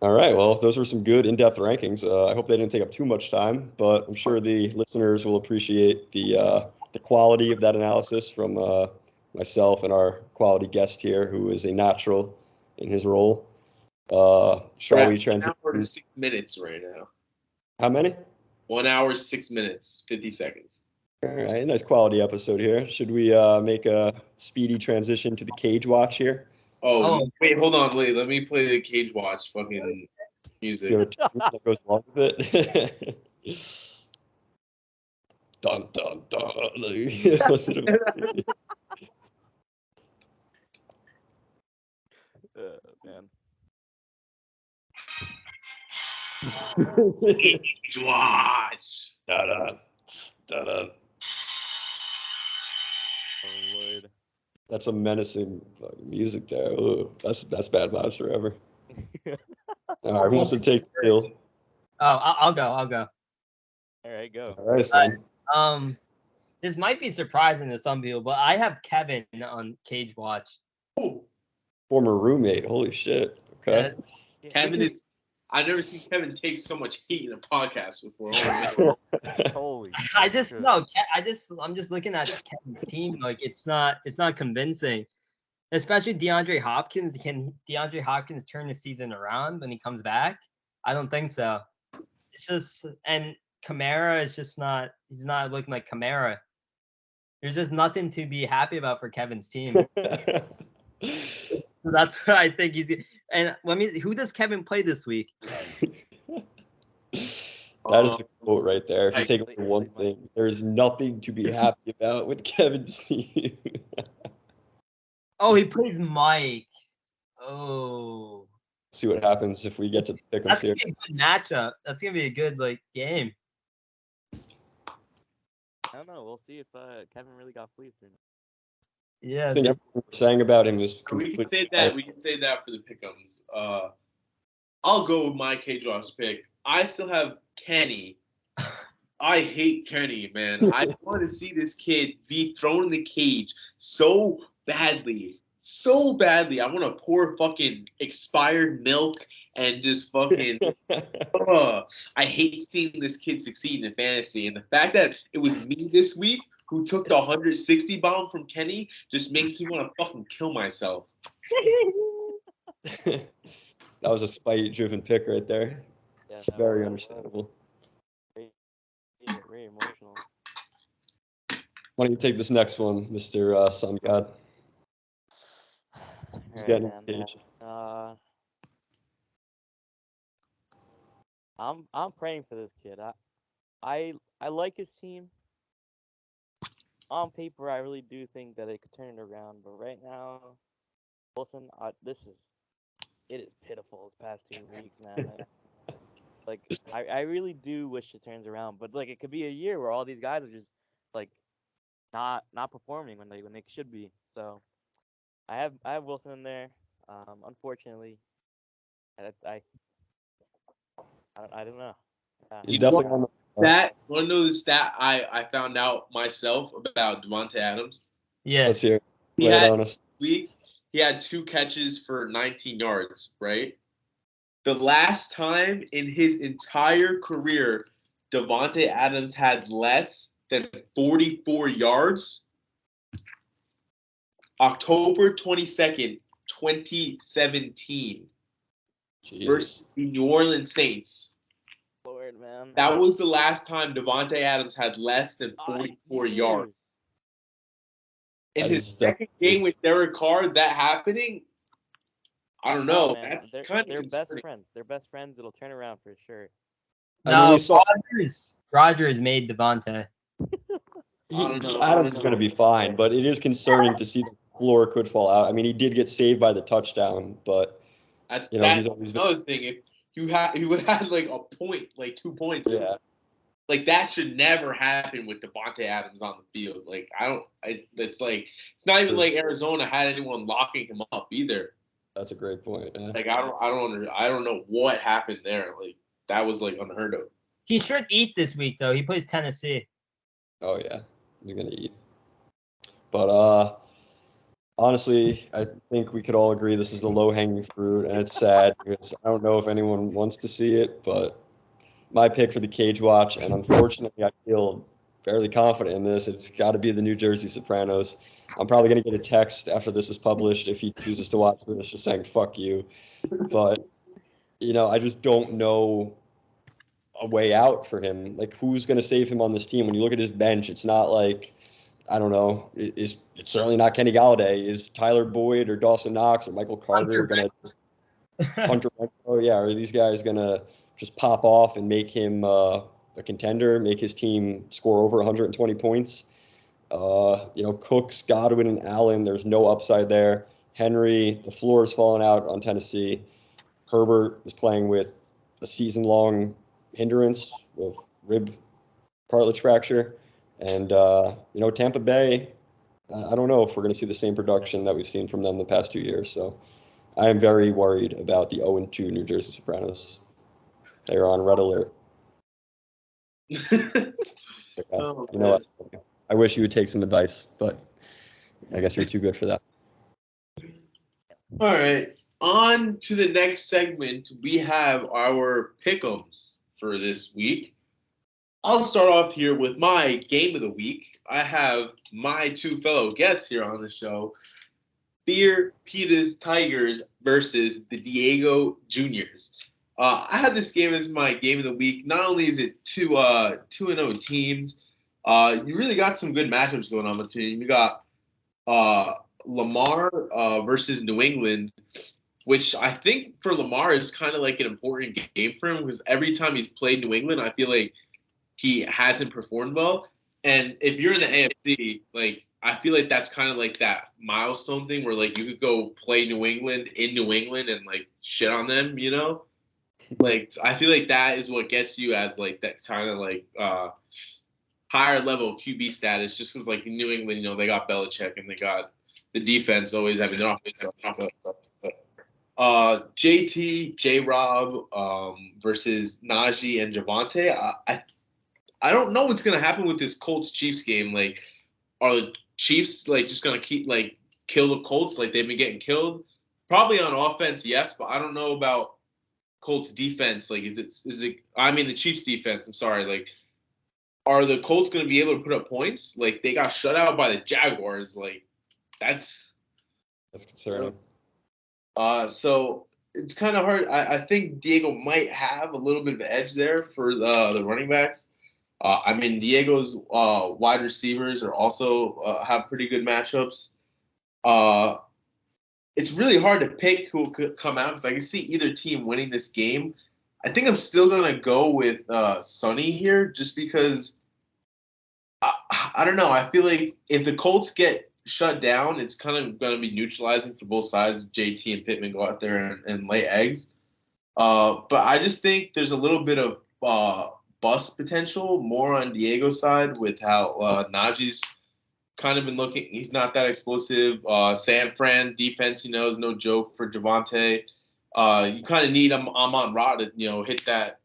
B: All right, well, those were some good in-depth rankings. I hope they didn't take up too much time, but I'm sure the listeners will appreciate the quality of that analysis from myself and our quality guest here, who is a natural in his role. Shall we transition?
A: 1 hour 6 minutes right now.
B: How many?
A: 1 hour 6 minutes 50 seconds.
B: All right, nice quality episode here. Should we make a speedy transition to the Cage Watch here?
A: Oh, wait, hold on, wait. Let me play the Cage Watch fucking music.
B: That goes along with it. Dun dun dun.
D: Man.
A: Cage Watch.
B: Da-da. Da-da.
D: Oh Lord.
B: That's a menacing fucking music there. Ooh, that's bad vibes forever. All right, who wants to take the field?
C: Oh, I'll go.
D: All right, go.
B: All right, son.
C: This might be surprising to some people, but I have Kevin on Cage Watch.
B: Former roommate. Holy shit. Okay.
A: Kevin is. I've never seen Kevin take so much heat in a podcast before.
D: Holy.
C: I'm just looking at Kevin's team. Like it's not convincing, especially DeAndre Hopkins. Can DeAndre Hopkins turn the season around when he comes back? I don't think so. It's just, and Kamara is just not. He's not looking like Kamara. There's just nothing to be happy about for Kevin's team. So that's what I think he's. And who does Kevin play this week?
B: That is a quote right there. If you take away one thing, there's nothing to be happy about with Kevin's team.
C: Oh, he plays Mike. Oh.
B: See what happens if we get to pick him here.
C: That's gonna be a good matchup. That's gonna be a good game.
D: I don't know. We'll see if Kevin really got fleeced or not.
C: Yeah.
B: I think everything we're saying about him is
A: we can say that. We can say that for the pick'ems. I'll go with my Cage Watch pick. I still have Kenny. I hate Kenny, man. I want to see this kid be thrown in the cage so badly. So badly. I want to pour fucking expired milk and just fucking. I hate seeing this kid succeed in fantasy. And the fact that it was me this week who took the 160 bomb from Kenny just makes me want to fucking kill myself.
B: That was a spite-driven pick right there.
D: Yeah,
B: very understandable.
D: Very emotional.
B: Why don't you take this next one, Mr. Sun God? He's getting engaged.
D: I'm praying for this kid. I like his team. on paper, I really do think that they could turn it around. But right now, Wilson, it is pitiful this past 2 weeks, man. I really do wish it turns around. But like, it could be a year where all these guys are just like not performing when they should be. So I have Wilson in there. Unfortunately, I I I don't know.
B: He's
A: You
B: definitely on the.
A: want to know the stat I found out myself about Devontae Adams?
C: Yeah.
B: Let's hear.
A: He
B: Lay it
A: had
B: on us.
A: week. He had 2 catches for 19 yards. Right. The last time in his entire career, Devontae Adams had less than 44 yards. October 22nd, 2017,
B: Jesus.
A: versus the New Orleans Saints.
D: Lord, man.
A: That was the last time Devontae Adams had less than 44 yards. In
B: That
A: his
B: is
A: second game with Derek Carr, that happening, I don't know.
D: Man,
A: That's
D: they're
A: kind
D: they're
A: of
D: best
A: concerning.
D: friends. They're best friends. It'll turn around for sure.
B: I mean,
C: No,
B: we saw
C: Rogers made Devontae.
A: I don't know.
B: Adams is going to be fine, but it is concerning to see the floor could fall out. I mean, he did get saved by the touchdown, but
A: That's
B: he's always been.
A: another thing. If you would have had like a point, like 2 points.
B: Yeah.
A: Like that should never happen with Devontae Adams on the field. Like it's like it's not even like Arizona had anyone locking him up either.
B: That's a great point. Yeah.
A: Like I don't know what happened there. Like that was like unheard of.
C: He should eat this week though. He plays Tennessee.
B: Oh yeah, you're gonna eat. But honestly, I think we could all agree this is the low-hanging fruit, and it's sad because I don't know if anyone wants to see it, but my pick for the Cage Watch, and unfortunately, I feel fairly confident in this. It's got to be the New Jersey Sopranos. I'm probably going to get a text after this is published if he chooses to watch this, just saying "fuck you." But I just don't know a way out for him. Like, who's going to save him on this team? When you look at his bench, it's not like, I don't know. It's certainly not Kenny Galladay. Is Tyler Boyd or Dawson Knox or Michael Carter going to Hunter? Oh yeah, are these guys going to just pop off and make him a contender, make his team score over 120 points? Cooks, Godwin, and Allen, there's no upside there. Henry, the floor is falling out on Tennessee. Herbert is playing with a season-long hindrance of rib cartilage fracture. And, Tampa Bay, I don't know if we're going to see the same production that we've seen from them the past 2 years. So I am very worried about the 0-2 New Jersey Sopranos. They are on red alert. I wish you would take some advice, but I guess you're too good for that.
A: All right. On to the next segment. We have our pick'ems for this week. I'll start off here with my game of the week. I have my 2 fellow guests here on the show, Beer Pitas Tigers versus the Diego Juniors. I had this game as my game of the week. Not only is it 2-0 teams, you really got some good matchups going on between them. You got Lamar versus New England, which I think for Lamar is kind of like an important game for him because every time he's played New England, I feel like he hasn't performed well. And if you're in the AFC, like I feel like that's kind of like that milestone thing where like you could go play New England in New England and like shit on them, Like I feel like that is what gets you as like that kind of like higher level QB status, just because like in New England, they got Belichick and they got the defense always. I mean, they're not JT, J Rob versus Najee and Javante. I don't know what's gonna happen with this Colts Chiefs game. Like, are the Chiefs like just gonna keep like kill the Colts like they've been getting killed? Probably on offense, yes, but I don't know about Colts defense. Like, is it? I mean, the Chiefs defense. I'm sorry. Like, are the Colts gonna be able to put up points? Like, they got shut out by the Jaguars. Like, that's
B: concerning.
A: So it's kind of hard. I think Diego might have a little bit of an edge there for the running backs. I mean, Diego's wide receivers are also have pretty good matchups. It's really hard to pick who could come out because I can see either team winning this game. I think I'm still gonna go with Sonny here, just because I don't know. I feel like if the Colts get shut down, it's kind of going to be neutralizing for both sides. If JT and Pittman go out there and lay eggs. But I just think there's a little bit of bust potential more on Diego's side with how Najee's kind of been looking. He's not that explosive. San Fran defense, is no joke for Javonte. You kind of need Amon Ra to hit that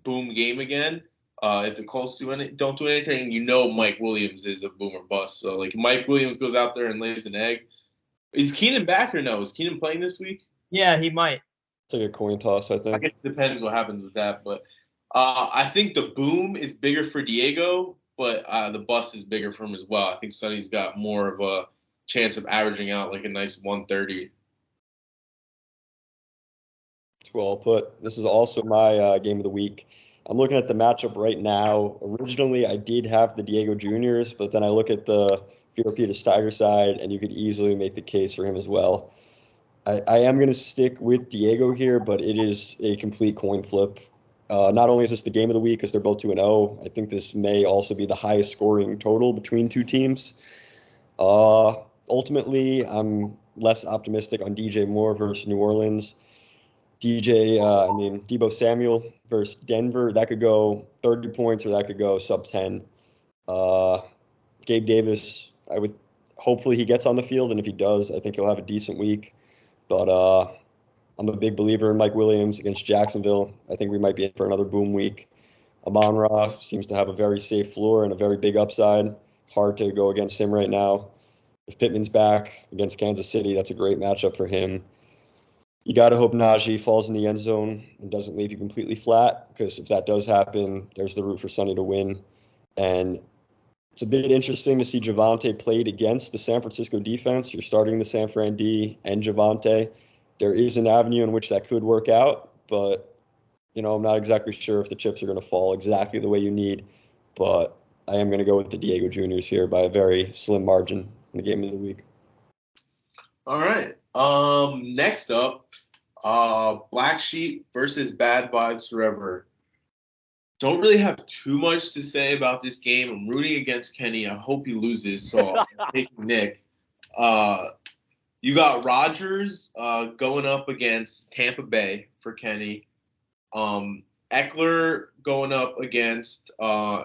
A: boom game again. If the Colts don't do anything, Mike Williams is a boom or bust. So like Mike Williams goes out there and lays an egg. Is Keenan back or no? Is Keenan playing this week?
C: Yeah, he might.
B: It's like a coin toss, I
A: I
B: think.
A: guess it depends what happens with that, but I think the boom is bigger for Diego, but the bust is bigger for him as well. I think Sonny's got more of a chance of averaging out like a nice 130.
B: It's well put. This is also my game of the week. I'm looking at the matchup right now. Originally, I did have the Diego Juniors, but then I look at the Virapitas Tiger side, and you could easily make the case for him as well. I am going to stick with Diego here, but it is a complete coin flip. Not only is this the game of the week because they're both 2-0, I think this may also be the highest scoring total between two teams. Ultimately, I'm less optimistic on DJ Moore versus New Orleans. Deebo Samuel versus Denver, that could go 30 points or that could go sub 10. Gabe Davis, hopefully he gets on the field, and if he does, I think he'll have a decent week. But I'm a big believer in Mike Williams against Jacksonville. I think we might be in for another boom week. Amon-Ra seems to have a very safe floor and a very big upside. Hard to go against him right now. If Pittman's back against Kansas City, that's a great matchup for him. You got to hope Najee falls in the end zone and doesn't leave you completely flat, because if that does happen, there's the route for Sonny to win. And it's a bit interesting to see Javonte played against the San Francisco defense. You're starting the San Fran D and Javonte. There is an avenue in which that could work out, but I'm not exactly sure if the chips are going to fall exactly the way you need. But I am going to go with the Diego Juniors here by a very slim margin in the game of the week.
A: All right. Next up, Black Sheep versus Bad Vibes Forever. Don't really have too much to say about this game. I'm rooting against Kenny. I hope he loses, so I'm taking Nick. You got Rodgers going up against Tampa Bay for Kenny. Eckler going up against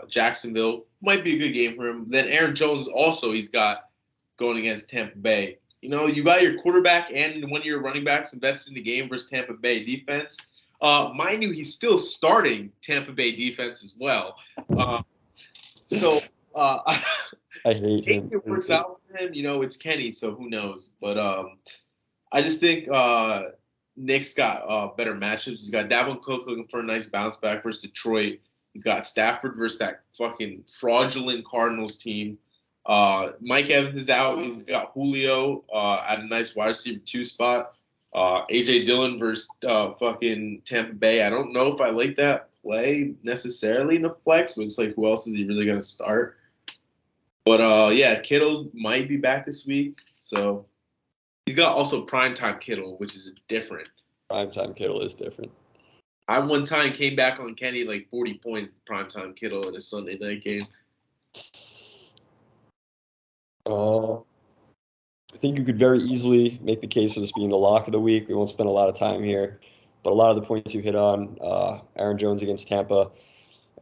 A: Jacksonville. Might be a good game for him. Then Aaron Jones also he's got going against Tampa Bay. You got your quarterback and one of your running backs invested in the game versus Tampa Bay defense. Mind you, he's still starting Tampa Bay defense as well. I
B: hate him.
A: It works out for him. It's Kenny, so who knows? But I just think Nick's got better matchups. He's got Dalvin Cook looking for a nice bounce back versus Detroit. He's got Stafford versus that fucking fraudulent Cardinals team. Mike Evans is out. He's got Julio at a nice wide receiver 2 spot. AJ Dillon versus fucking Tampa Bay. I don't know if I like that play necessarily in the flex, but it's like, who else is he really going to start? But Kittle might be back this week. So he's got also primetime Kittle, which is different.
B: Primetime Kittle is different.
A: I one time came back on Kenny like 40 points primetime Kittle in a Sunday night game.
B: I think you could very easily make the case for this being the lock of the week. We won't spend a lot of time here, but a lot of the points you hit on, Aaron Jones against Tampa,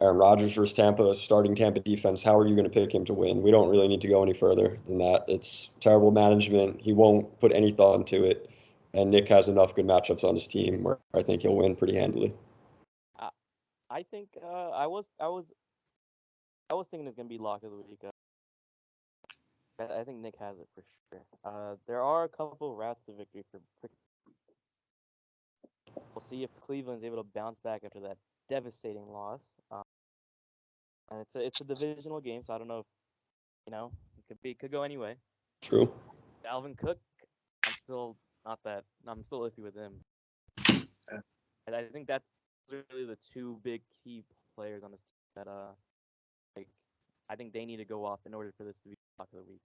B: Aaron Rodgers versus Tampa, starting Tampa defense, how are you going to pick him to win? We don't really need to go any further than that. It's terrible management. He won't put any thought into it, and Nick has enough good matchups on his team where I think he'll win pretty handily.
D: I think I was thinking it's gonna be lock of the week. I think Nick has it for sure. There are a couple routes to victory for. We'll see if Cleveland's able to bounce back after that devastating loss. And it's a divisional game, so I don't know if it could go anyway.
B: True.
D: Dalvin Cook, I'm still iffy with him. And I think that's really the two big key players on this team that I think they need to go off in order for this to be lock of the week.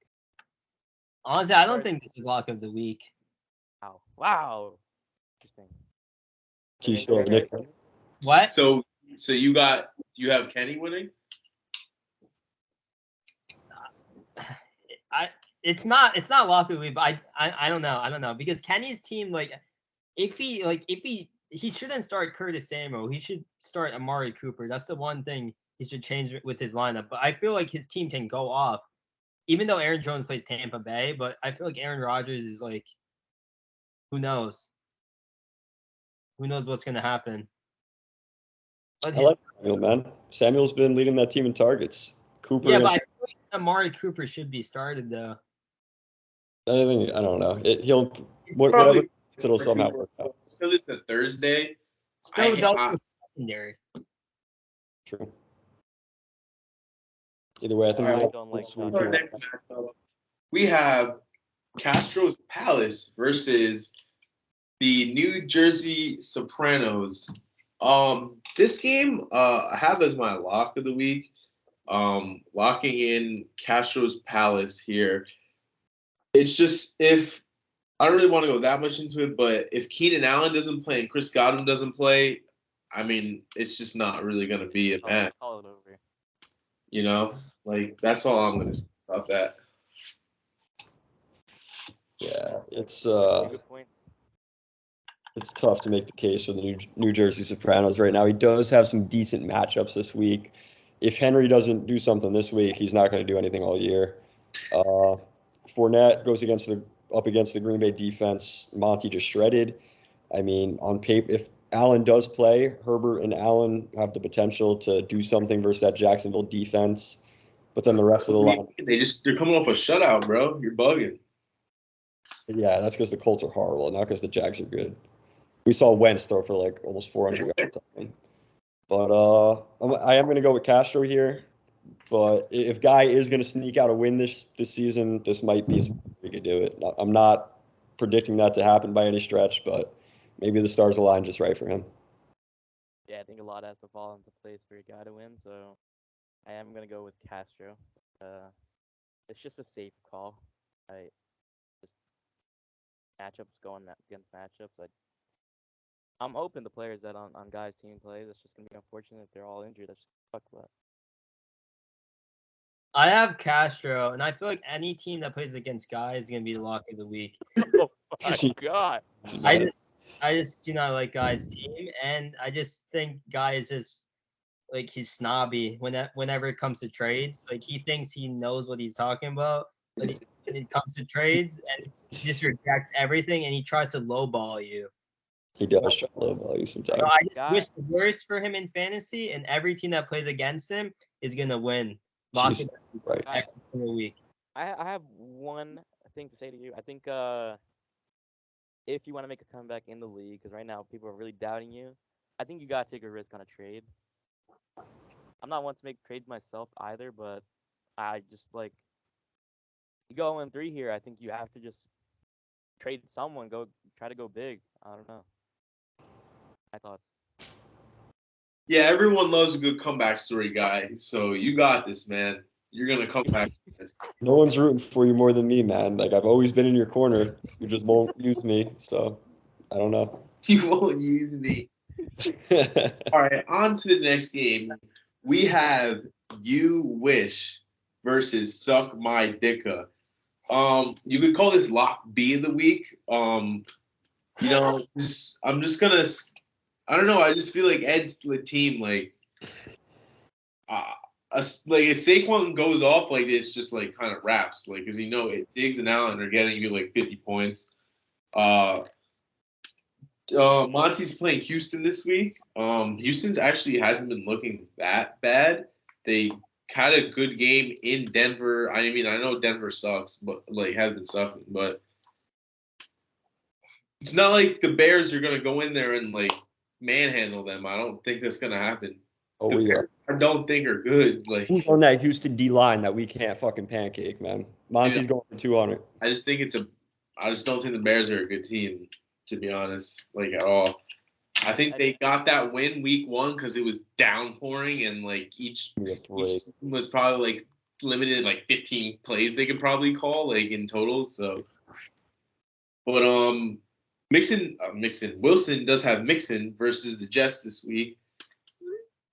C: Honestly, I don't think this is lock of the week.
D: Wow. Interesting.
B: Do you still have Nick?
C: What?
A: So you have Kenny winning?
C: it's not lock of the week, but I don't know because Kenny's team if he shouldn't start Curtis Samuel, he should start Amari Cooper. That's the one thing he should change with his lineup. But I feel like his team can go off, even though Aaron Jones plays Tampa Bay. But I feel like Aaron Rodgers is who knows? Who knows what's gonna happen? But
B: I like Samuel, man. Samuel's been leading that team in targets. Cooper.
C: Yeah, but I feel like Amari Cooper should be started though.
B: I don't know.
A: Probably
B: it'll somehow work out.
A: Because it's a Thursday.
C: Philadelphia secondary.
B: True. Either way, I think
A: we have Castro's Palace versus the New Jersey Sopranos. This game I have as my lock of the week. Locking in Castro's Palace here. It's just if I don't really want to go that much into it, but if Keenan Allen doesn't play and Chris Godwin doesn't play, I mean, it's just not really going to be a match.
D: Call it over.
A: You know, that's all I'm going to say about that.
B: Yeah, it's tough to make the case for the New Jersey Sopranos right now. He does have some decent matchups this week. If Henry doesn't do something this week, he's not going to do anything all year. Fournette goes up against the Green Bay defense. Monty just shredded. I mean, on paper, if Allen does play, Herbert and Allen have the potential to do something versus that Jacksonville defense. But then the rest of the line,
A: they're coming off a shutout, bro. You're bugging.
B: Yeah, that's because the Colts are horrible, not because the Jags are good. We saw Wentz throw for almost 400 yards. But I am going to go with Castro here. But if Guy is going to sneak out a win this season, this might be we could do it. I'm not predicting that to happen by any stretch, but maybe the stars align just right for him.
D: Yeah, I think a lot has to fall into place for a guy to win, so I am going to go with Castro. It's just a safe call. Matchups going against matchups. I'm open to players that on Guy's team play. That's just going to be unfortunate if they're all injured. That's just fuck that.
C: I have Castro, and I feel like any team that plays against Guy is going to be the lock of the week.
D: Oh my god!
C: I just do not like Guy's team, and I just think Guy is just he's snobby whenever it comes to trades. He thinks he knows what he's talking about when it comes to trades, and he just rejects everything, and he tries to lowball you.
B: He does try to lowball you sometimes.
C: So I just wish the worst for him in fantasy, and every team that plays against him is going to win. Lock it
B: right.
C: every single week.
D: I have one thing to say to you. I think if you want to make a comeback in the league, because right now people are really doubting you, I think you got to take a risk on a trade. I'm not one to make trades myself either, but I just you go 0-3 here. I think you have to just trade someone, try to go big. I don't know. My thoughts.
A: Yeah, everyone loves a good comeback story, Guy. So you got this, man. You're gonna come back.
B: No one's rooting for you more than me, man. I've always been in your corner. You just won't use me, so I don't know.
A: You won't use me. All right, on to the next game. We have You Wish versus Suck My Dicka. You could call this Lock B of the week. I'm just gonna. I don't know. I just feel like Ed's the team. If Saquon goes off like this, just kind of wraps. Because Diggs and Allen are getting you 50 points. Monty's playing Houston this week. Houston's actually hasn't been looking that bad. They had a good game in Denver. I mean, I know Denver sucks, but has been sucking. But it's not like the Bears are gonna go in there and manhandle them. I don't think that's gonna happen.
B: Oh, yeah.
A: I don't think are good.
B: Who's on that Houston D line that we can't fucking pancake, man? Monty's going for 200.
A: I just don't think the Bears are a good team, to be honest, at all. I think they got that win week 1 because it was downpouring and each team was probably limited 15 plays they could probably call in total. So, but Wilson does have Mixon versus the Jets this week.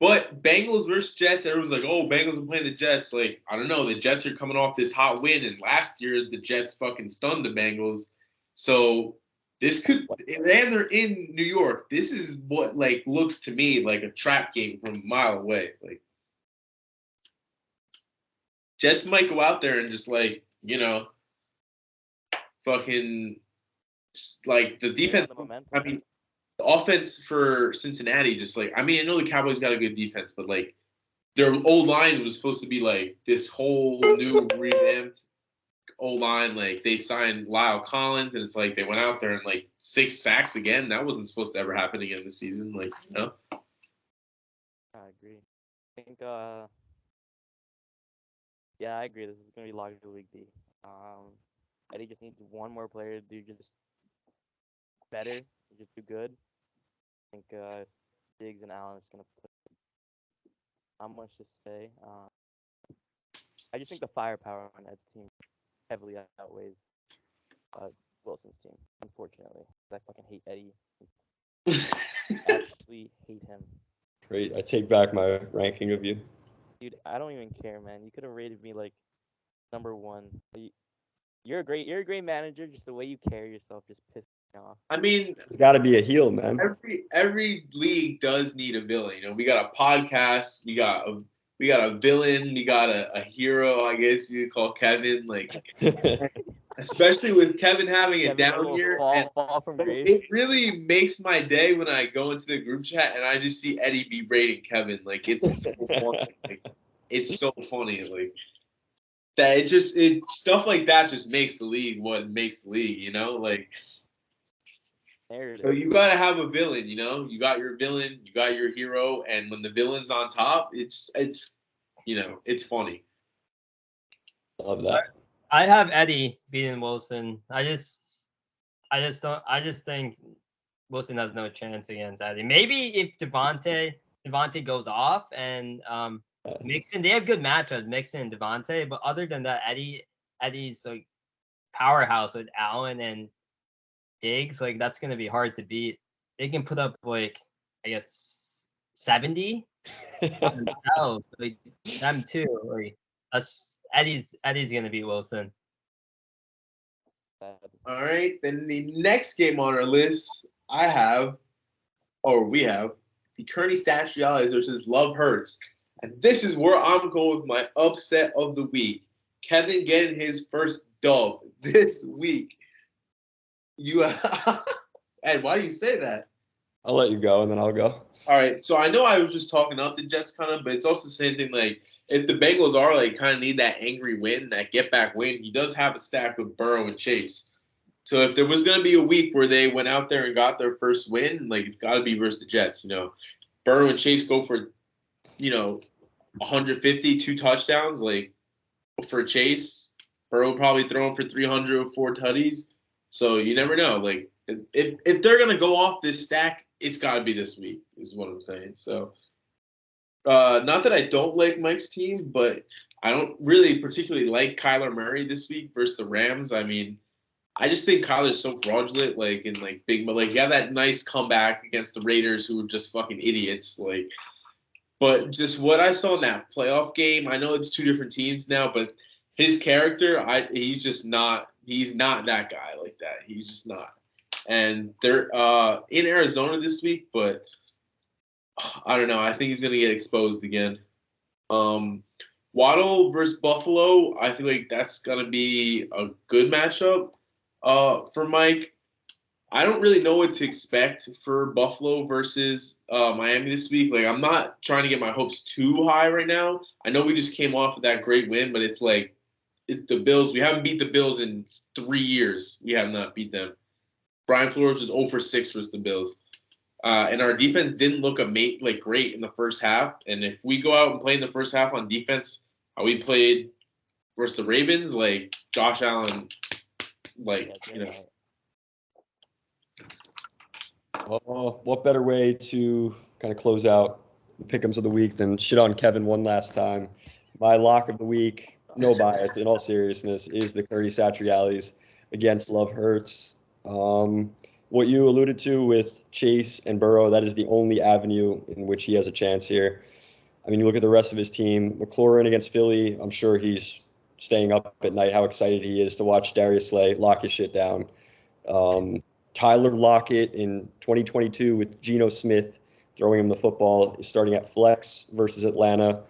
A: But Bengals versus Jets, everyone's like, oh, Bengals are playing the Jets. Like, I don't know. The Jets are coming off this hot win, and last year the Jets fucking stunned the Bengals. So this could, and they're in New York. This is what like looks to me like a trap game from a mile away. Like, Jets might go out there and just like, fucking like the defense. I mean, the offense for Cincinnati just like, I mean, I know the Cowboys got a good defense, but like their old line was supposed to be like this whole new revamped old line. Like they signed Lyle Collins, and it's like they went out there and like 6 sacks again. That wasn't supposed to ever happen again this season. Like,
D: I agree. I think, yeah, I agree. This is gonna be locked to League B. Eddie just needs one more player to do just better, just do good. I think Diggs and Allen are just gonna put. Not much to say. I just think the firepower on Ed's team heavily outweighs Wilson's team. Unfortunately, I fucking hate Eddie. Actually hate him.
B: Great. I take back my ranking of you.
D: Dude, I don't even care, man. You could have rated me like number 1. You're a great manager. Just the way you carry yourself just pisses me off.
A: I mean,
B: there's got to be a heel, man.
A: Every league does need a villain. We got a podcast. We got a villain. We got a hero. I guess you could call Kevin. Like, especially with Kevin having a down year,
D: fall from grace.
A: It really makes my day when I go into the group chat and I just see Eddie berating Kevin. Like, it's so funny. Like, it's so funny. Like. That it stuff like that just makes the league what makes the league, Like, so you gotta have a villain, You got your villain, you got your hero, and when the villain's on top, it's funny.
B: Love that.
C: I have Eddie beating Wilson. I just think Wilson has no chance against Eddie. Maybe if Devontae goes off and Mixon, they have good matchups, Mixon and Devontae, but other than that, Eddie's like powerhouse with Allen and Diggs. Like, that's gonna be hard to beat. They can put up like, I guess, 70 themselves. Like, them too. Like, that's Eddie's gonna beat Wilson.
A: All right, then the next game on our list, we have the Kearney Statuality versus Love Hurts. And this is where I'm going with my upset of the week. Kevin getting his first dub this week. Ed, why do you say that?
B: I'll let you go, and then I'll go.
A: All right, so I know I was just talking up the Jets kind of, but it's also the same thing. Like, if the Bengals are like kind of need that angry win, that get back win, he does have a stack with Burrow and Chase. So if there was going to be a week where they went out there and got their first win, like, it's got to be versus the Jets. Burrow and Chase go for, 150, 2 touchdowns. Like, for Chase, Burrow probably throwing for 300 with 4 tutties. So you never know. Like, if they're gonna go off this stack, it's got to be this week, is what I'm saying. So, not that I don't like Mike's team, but I don't really particularly like Kyler Murray this week versus the Rams. I mean, I just think Kyler's so fraudulent. Like, in like big, like, he had that nice comeback against the Raiders, who were just fucking idiots. Like. But just what I saw in that playoff game, I know it's 2 different teams now, but his character, he's not that guy like that. He's just not. And they're in Arizona this week, but I don't know. I think he's going to get exposed again. Waddle versus Buffalo, I feel like that's going to be a good matchup for Mike. I don't really know what to expect for Buffalo versus Miami this week. Like, I'm not trying to get my hopes too high right now. I know we just came off of that great win, but it's like, it's the Bills. We haven't beat the Bills in 3 years. We have not beat them. Brian Flores was 0 for 6 versus the Bills. And our defense didn't look great in the first half. And if we go out and play in the first half on defense, how we played versus the Ravens, like Josh Allen,
B: Well, what better way to kind of close out the pick'ems of the week than shit on Kevin one last time? My lock of the week, no bias, in all seriousness, is the Kearney Statualities against Love Hurts. What you alluded to with Chase and Burrow, that is the only avenue in which he has a chance here. I mean, you look at the rest of his team. McLaurin against Philly, I'm sure he's staying up at night how excited he is to watch Darius Slay lock his shit down. Tyler Lockett in 2022 with Geno Smith throwing him the football is starting at flex versus Atlanta.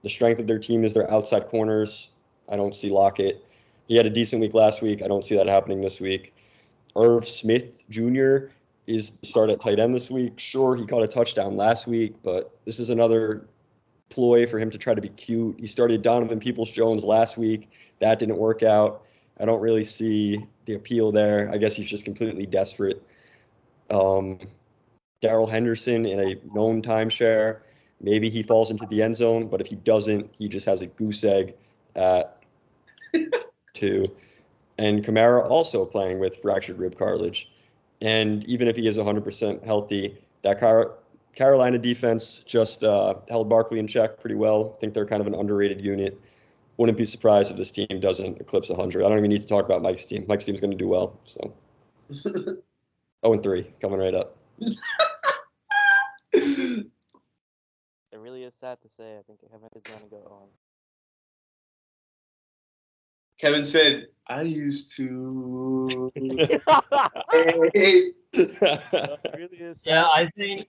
B: The strength of their team is their outside corners. I don't see Lockett. He had a decent week last week. I don't see that happening this week. Irv Smith Jr. is the start at tight end this week. Sure, he caught a touchdown last week, but this is another ploy for him to try to be cute. He started Donovan Peoples-Jones last week. That didn't work out. I don't really see the appeal there. I guess he's just completely desperate. Darrell Henderson in a known timeshare. Maybe he falls into the end zone, but if he doesn't, he just has a goose egg at 2. And Kamara also playing with fractured rib cartilage. And even if he is 100% healthy, that Carolina defense just held Barkley in check pretty well. I think they're kind of an underrated unit. Wouldn't be surprised if this team doesn't eclipse 100. I don't even need to talk about Mike's team. Mike's team's going to do well. So 0-3 coming right up.
D: It really is sad to say. I think Kevin is going to go on.
A: Kevin said, I used to.
D: It really is sad.
C: Yeah, I think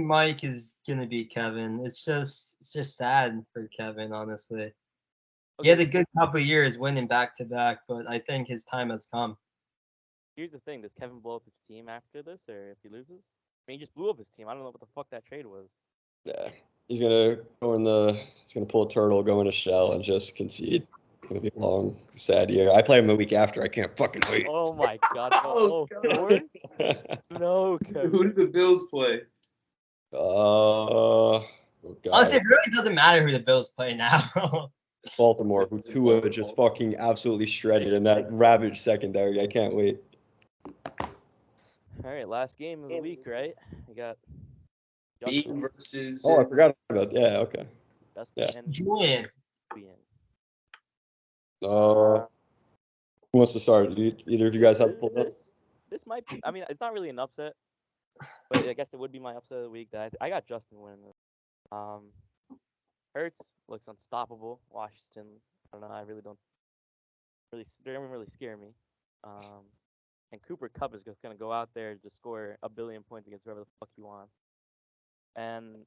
C: Mike is gonna beat Kevin. It's just sad for Kevin, honestly. He had a good couple of years winning back to back, but I think his time has come.
D: Here's the thing: does Kevin blow up his team after this, or if he loses? I mean, he just blew up his team. I don't know what the fuck that trade was.
B: Yeah, he's gonna pull a turtle, go in a shell, and just concede. It's gonna be a long, sad year. I play him the week after. I can't fucking wait.
D: Oh my god!
A: Oh, God.
D: No, Kevin.
A: Who did the Bills play?
B: Oh God.
C: Honestly, it really doesn't matter who the Bills play now.
B: Baltimore, who Tua just fucking absolutely shredded in that ravaged secondary. I can't wait.
D: All right, last game of the week, right? We got
A: Heat versus.
B: Oh, I forgot about that. Yeah, okay.
D: Justin
B: Yeah.
D: and
C: Julian.
D: Julian.
B: Who wants to start? Either of you guys have it pulled up?
D: This might be. I mean, it's not really an upset, but I guess it would be my upset of the week. That I got Justin winning this. Hurts looks unstoppable. Washington, I don't know. I really don't really scare me. And Cooper Kupp is just gonna go out there to score 1 billion points against whoever the fuck he wants. And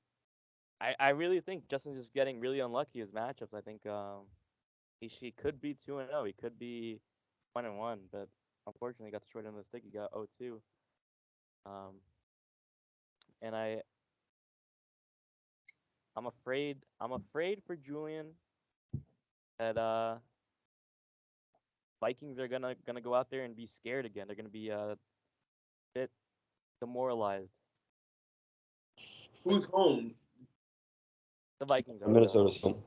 D: I really think Justin's just getting really unlucky with matchups. I think he could be 2-0. He could be 1-1, but unfortunately, he got the short end of the stick. He got 0-2. And I'm afraid for Julian that Vikings are gonna go out there and be scared again. They're gonna be a bit demoralized.
A: Who's home?
D: The Vikings are
B: Minnesota's home.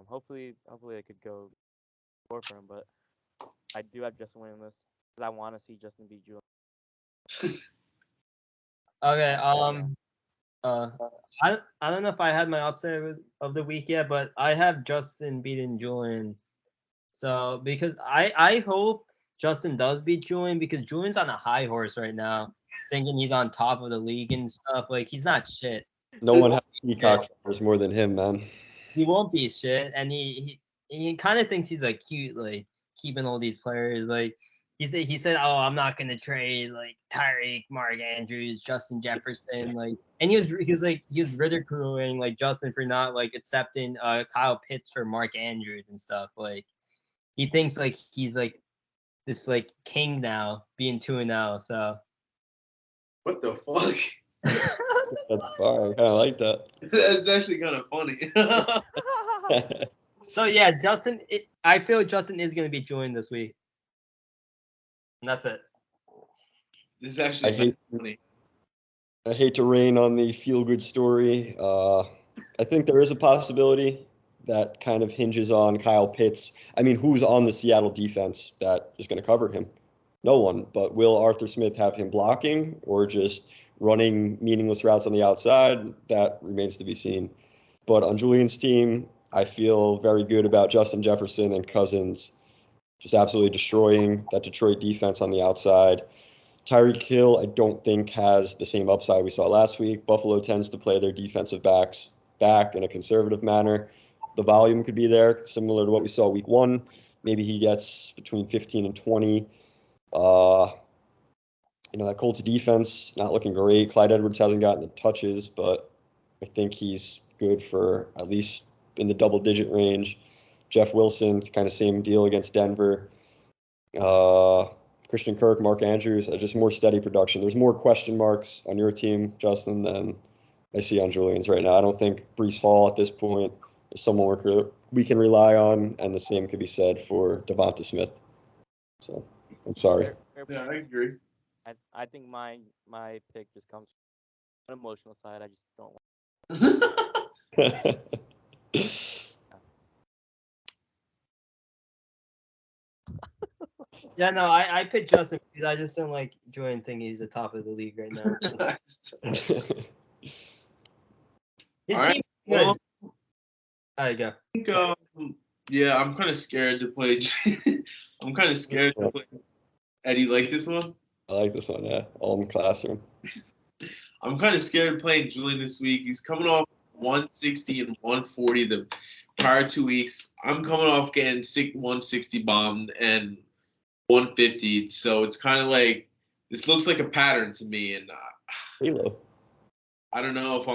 D: Hopefully I could go score for him, but I do have Justin winning this because I want to see Justin beat Julian.
C: Okay. I don't know if I had my upset of the week yet, but I have Justin beating Julian. So because I hope Justin does beat Julian because Julian's on a high horse right now, thinking he's on top of the league and stuff. Like he's not shit.
B: No one has peacock feathers more than him, man.
C: He won't be shit, and he kind of thinks he's like cute, like keeping all these players. Like he said, oh, I'm not gonna trade like Tyreek, Mark Andrews, Justin Jefferson, like, and he was ridiculing like Justin for not like accepting Kyle Pitts for Mark Andrews and stuff. Like he thinks like he's like this like king now, being 2-0. So
A: What the fuck?
B: That's fire. I kind of like that.
A: That's actually kind of funny.
C: So yeah, Justin. I feel Justin is gonna beat Julian this week, and that's it.
A: This is actually funny.
B: I hate to rain on the feel-good story. I think there is a possibility that kind of hinges on Kyle Pitts. I mean, who's on the Seattle defense that is going to cover him? No one. But will Arthur Smith have him blocking or just running meaningless routes on the outside? That remains to be seen. But on Julian's team, I feel very good about Justin Jefferson and Cousins just absolutely destroying that Detroit defense on the outside. Tyreek Hill, I don't think has the same upside we saw last week. Buffalo tends to play their defensive backs back in a conservative manner. The volume could be there, similar to what we saw week 1. Maybe he gets between 15 and 20. That Colts defense not looking great. Clyde Edwards hasn't gotten the touches, but I think he's good for at least in the double-digit range. Jeff Wilson, kind of same deal against Denver. Christian Kirk, Mark Andrews, just more steady production. There's more question marks on your team, Justin, than I see on Julian's right now. I don't think Breece Hall at this point is someone we can rely on, and the same could be said for Devonta Smith. So, I'm sorry.
A: Yeah, I agree.
D: I think my pick just comes from an emotional side. I just don't want.
C: Yeah, no, I picked Justin because I just don't like Julian thinking he's the top of the league right now. His
A: All
C: team is good. There you go.
A: I think, yeah, I'm kind of scared to play. I'm kind of scared to play. Eddie, you like this one?
B: I like this one, yeah. All in the classroom.
A: I'm kind of scared playing Julian this week. He's coming off 160 and 140 the prior 2 weeks. I'm coming off getting 160 bombed and 150. So it's kind of like this looks like a pattern to me, and
B: Halo.
A: I don't know if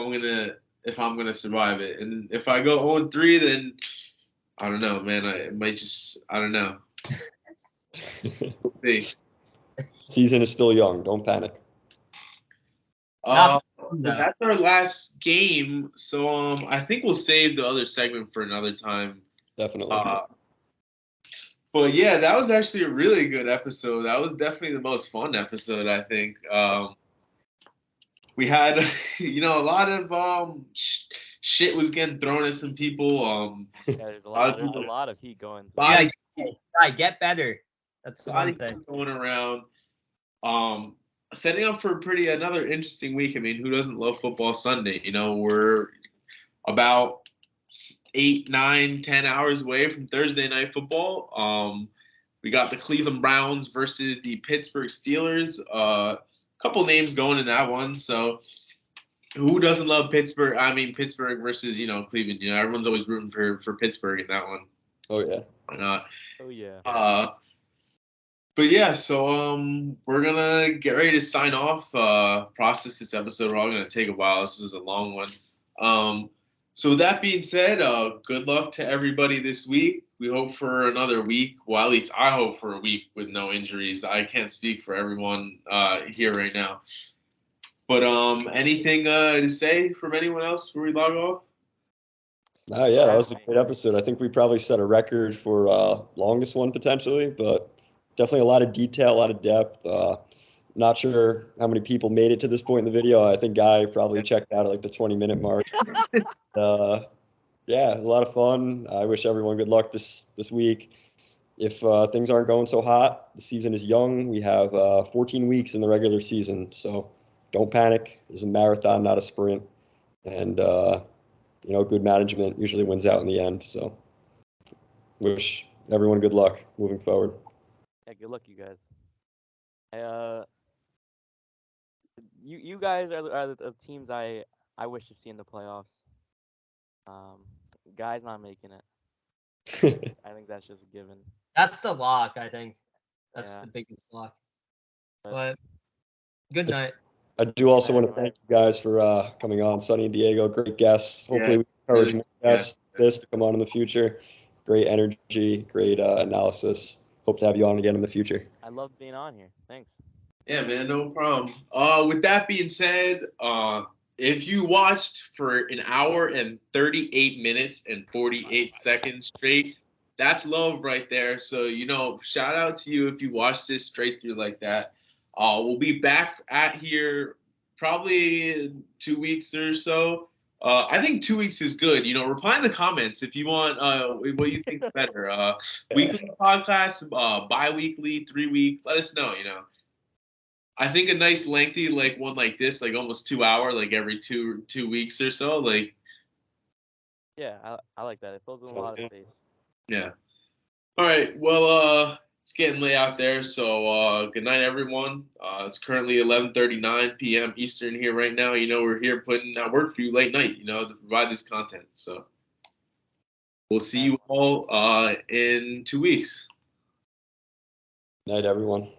A: I'm gonna survive it. And if I go 0-3, then I don't know, man. I don't know. We'll see.
B: Season is still young. Don't panic.
A: But that's our last game. So I think we'll save the other segment for another time.
B: Definitely.
A: But yeah, that was actually a really good episode. That was definitely the most fun episode, I think. We had, a lot of shit was getting thrown at some people.
D: Yeah, there's a lot of heat going.
C: Yeah, get better. That's the one thing
A: going around. Setting up for another interesting week. I mean, who doesn't love football Sunday? We're about 8, 9, 10 hours away from Thursday night football. We got the Cleveland Browns versus the Pittsburgh Steelers. Couple names going in that one. So who doesn't love Pittsburgh? I mean, Pittsburgh versus, Cleveland. Everyone's always rooting for Pittsburgh in that one.
B: Oh, yeah.
A: Why not?
D: Oh, yeah.
A: But yeah, so we're gonna get ready to sign off. Process this episode. We're all gonna take a while. This is a long one. So with that being said, good luck to everybody this week. We hope for another week. Well, at least I hope for a week with no injuries. I can't speak for everyone here right now. But anything to say from anyone else before we log off?
B: Oh, yeah, that was a great episode. I think we probably set a record for longest one potentially, but definitely a lot of detail, a lot of depth. Not sure how many people made it to this point in the video. I think Guy probably checked out at like the 20-minute mark. Yeah, a lot of fun. I wish everyone good luck this week. If things aren't going so hot, the season is young. We have 14 weeks in the regular season, so don't panic. It's a marathon, not a sprint. And, good management usually wins out in the end. So wish everyone good luck moving forward.
D: Yeah, good luck, you guys. You guys are the teams I wish to see in the playoffs. Guy's not making it. I think that's just a given.
C: That's the lock, I think. That's the biggest lock. But good night.
B: I do also want to thank you guys for coming on. Sonny and Diego, great guests. Hopefully we encourage more guests this to come on in the future. Great energy, great analysis. Hope to have you on again in the future.
D: I love being on here. Thanks.
A: Yeah, man, no problem. With that being said, if you watched for an hour and 38 minutes and 48 seconds straight, that's love right there. So, shout out to you if you watched this straight through like that. We'll be back at here probably in 2 weeks or so. I think 2 weeks is good. Reply in the comments if you want what you think is better. Weekly podcast, bi-weekly, 3-week. Let us know, I think a nice lengthy one like this, almost 2 hour, every two weeks or so.
D: Yeah, I like that. It fills in a lot of space.
A: Yeah. All right. Well, it's getting late out there. So good night, everyone. It's currently 11:39 p.m. Eastern here right now. You know, we're here putting out work for you late night. You know, to provide this content. So we'll see you all in 2 weeks.
B: Night, everyone.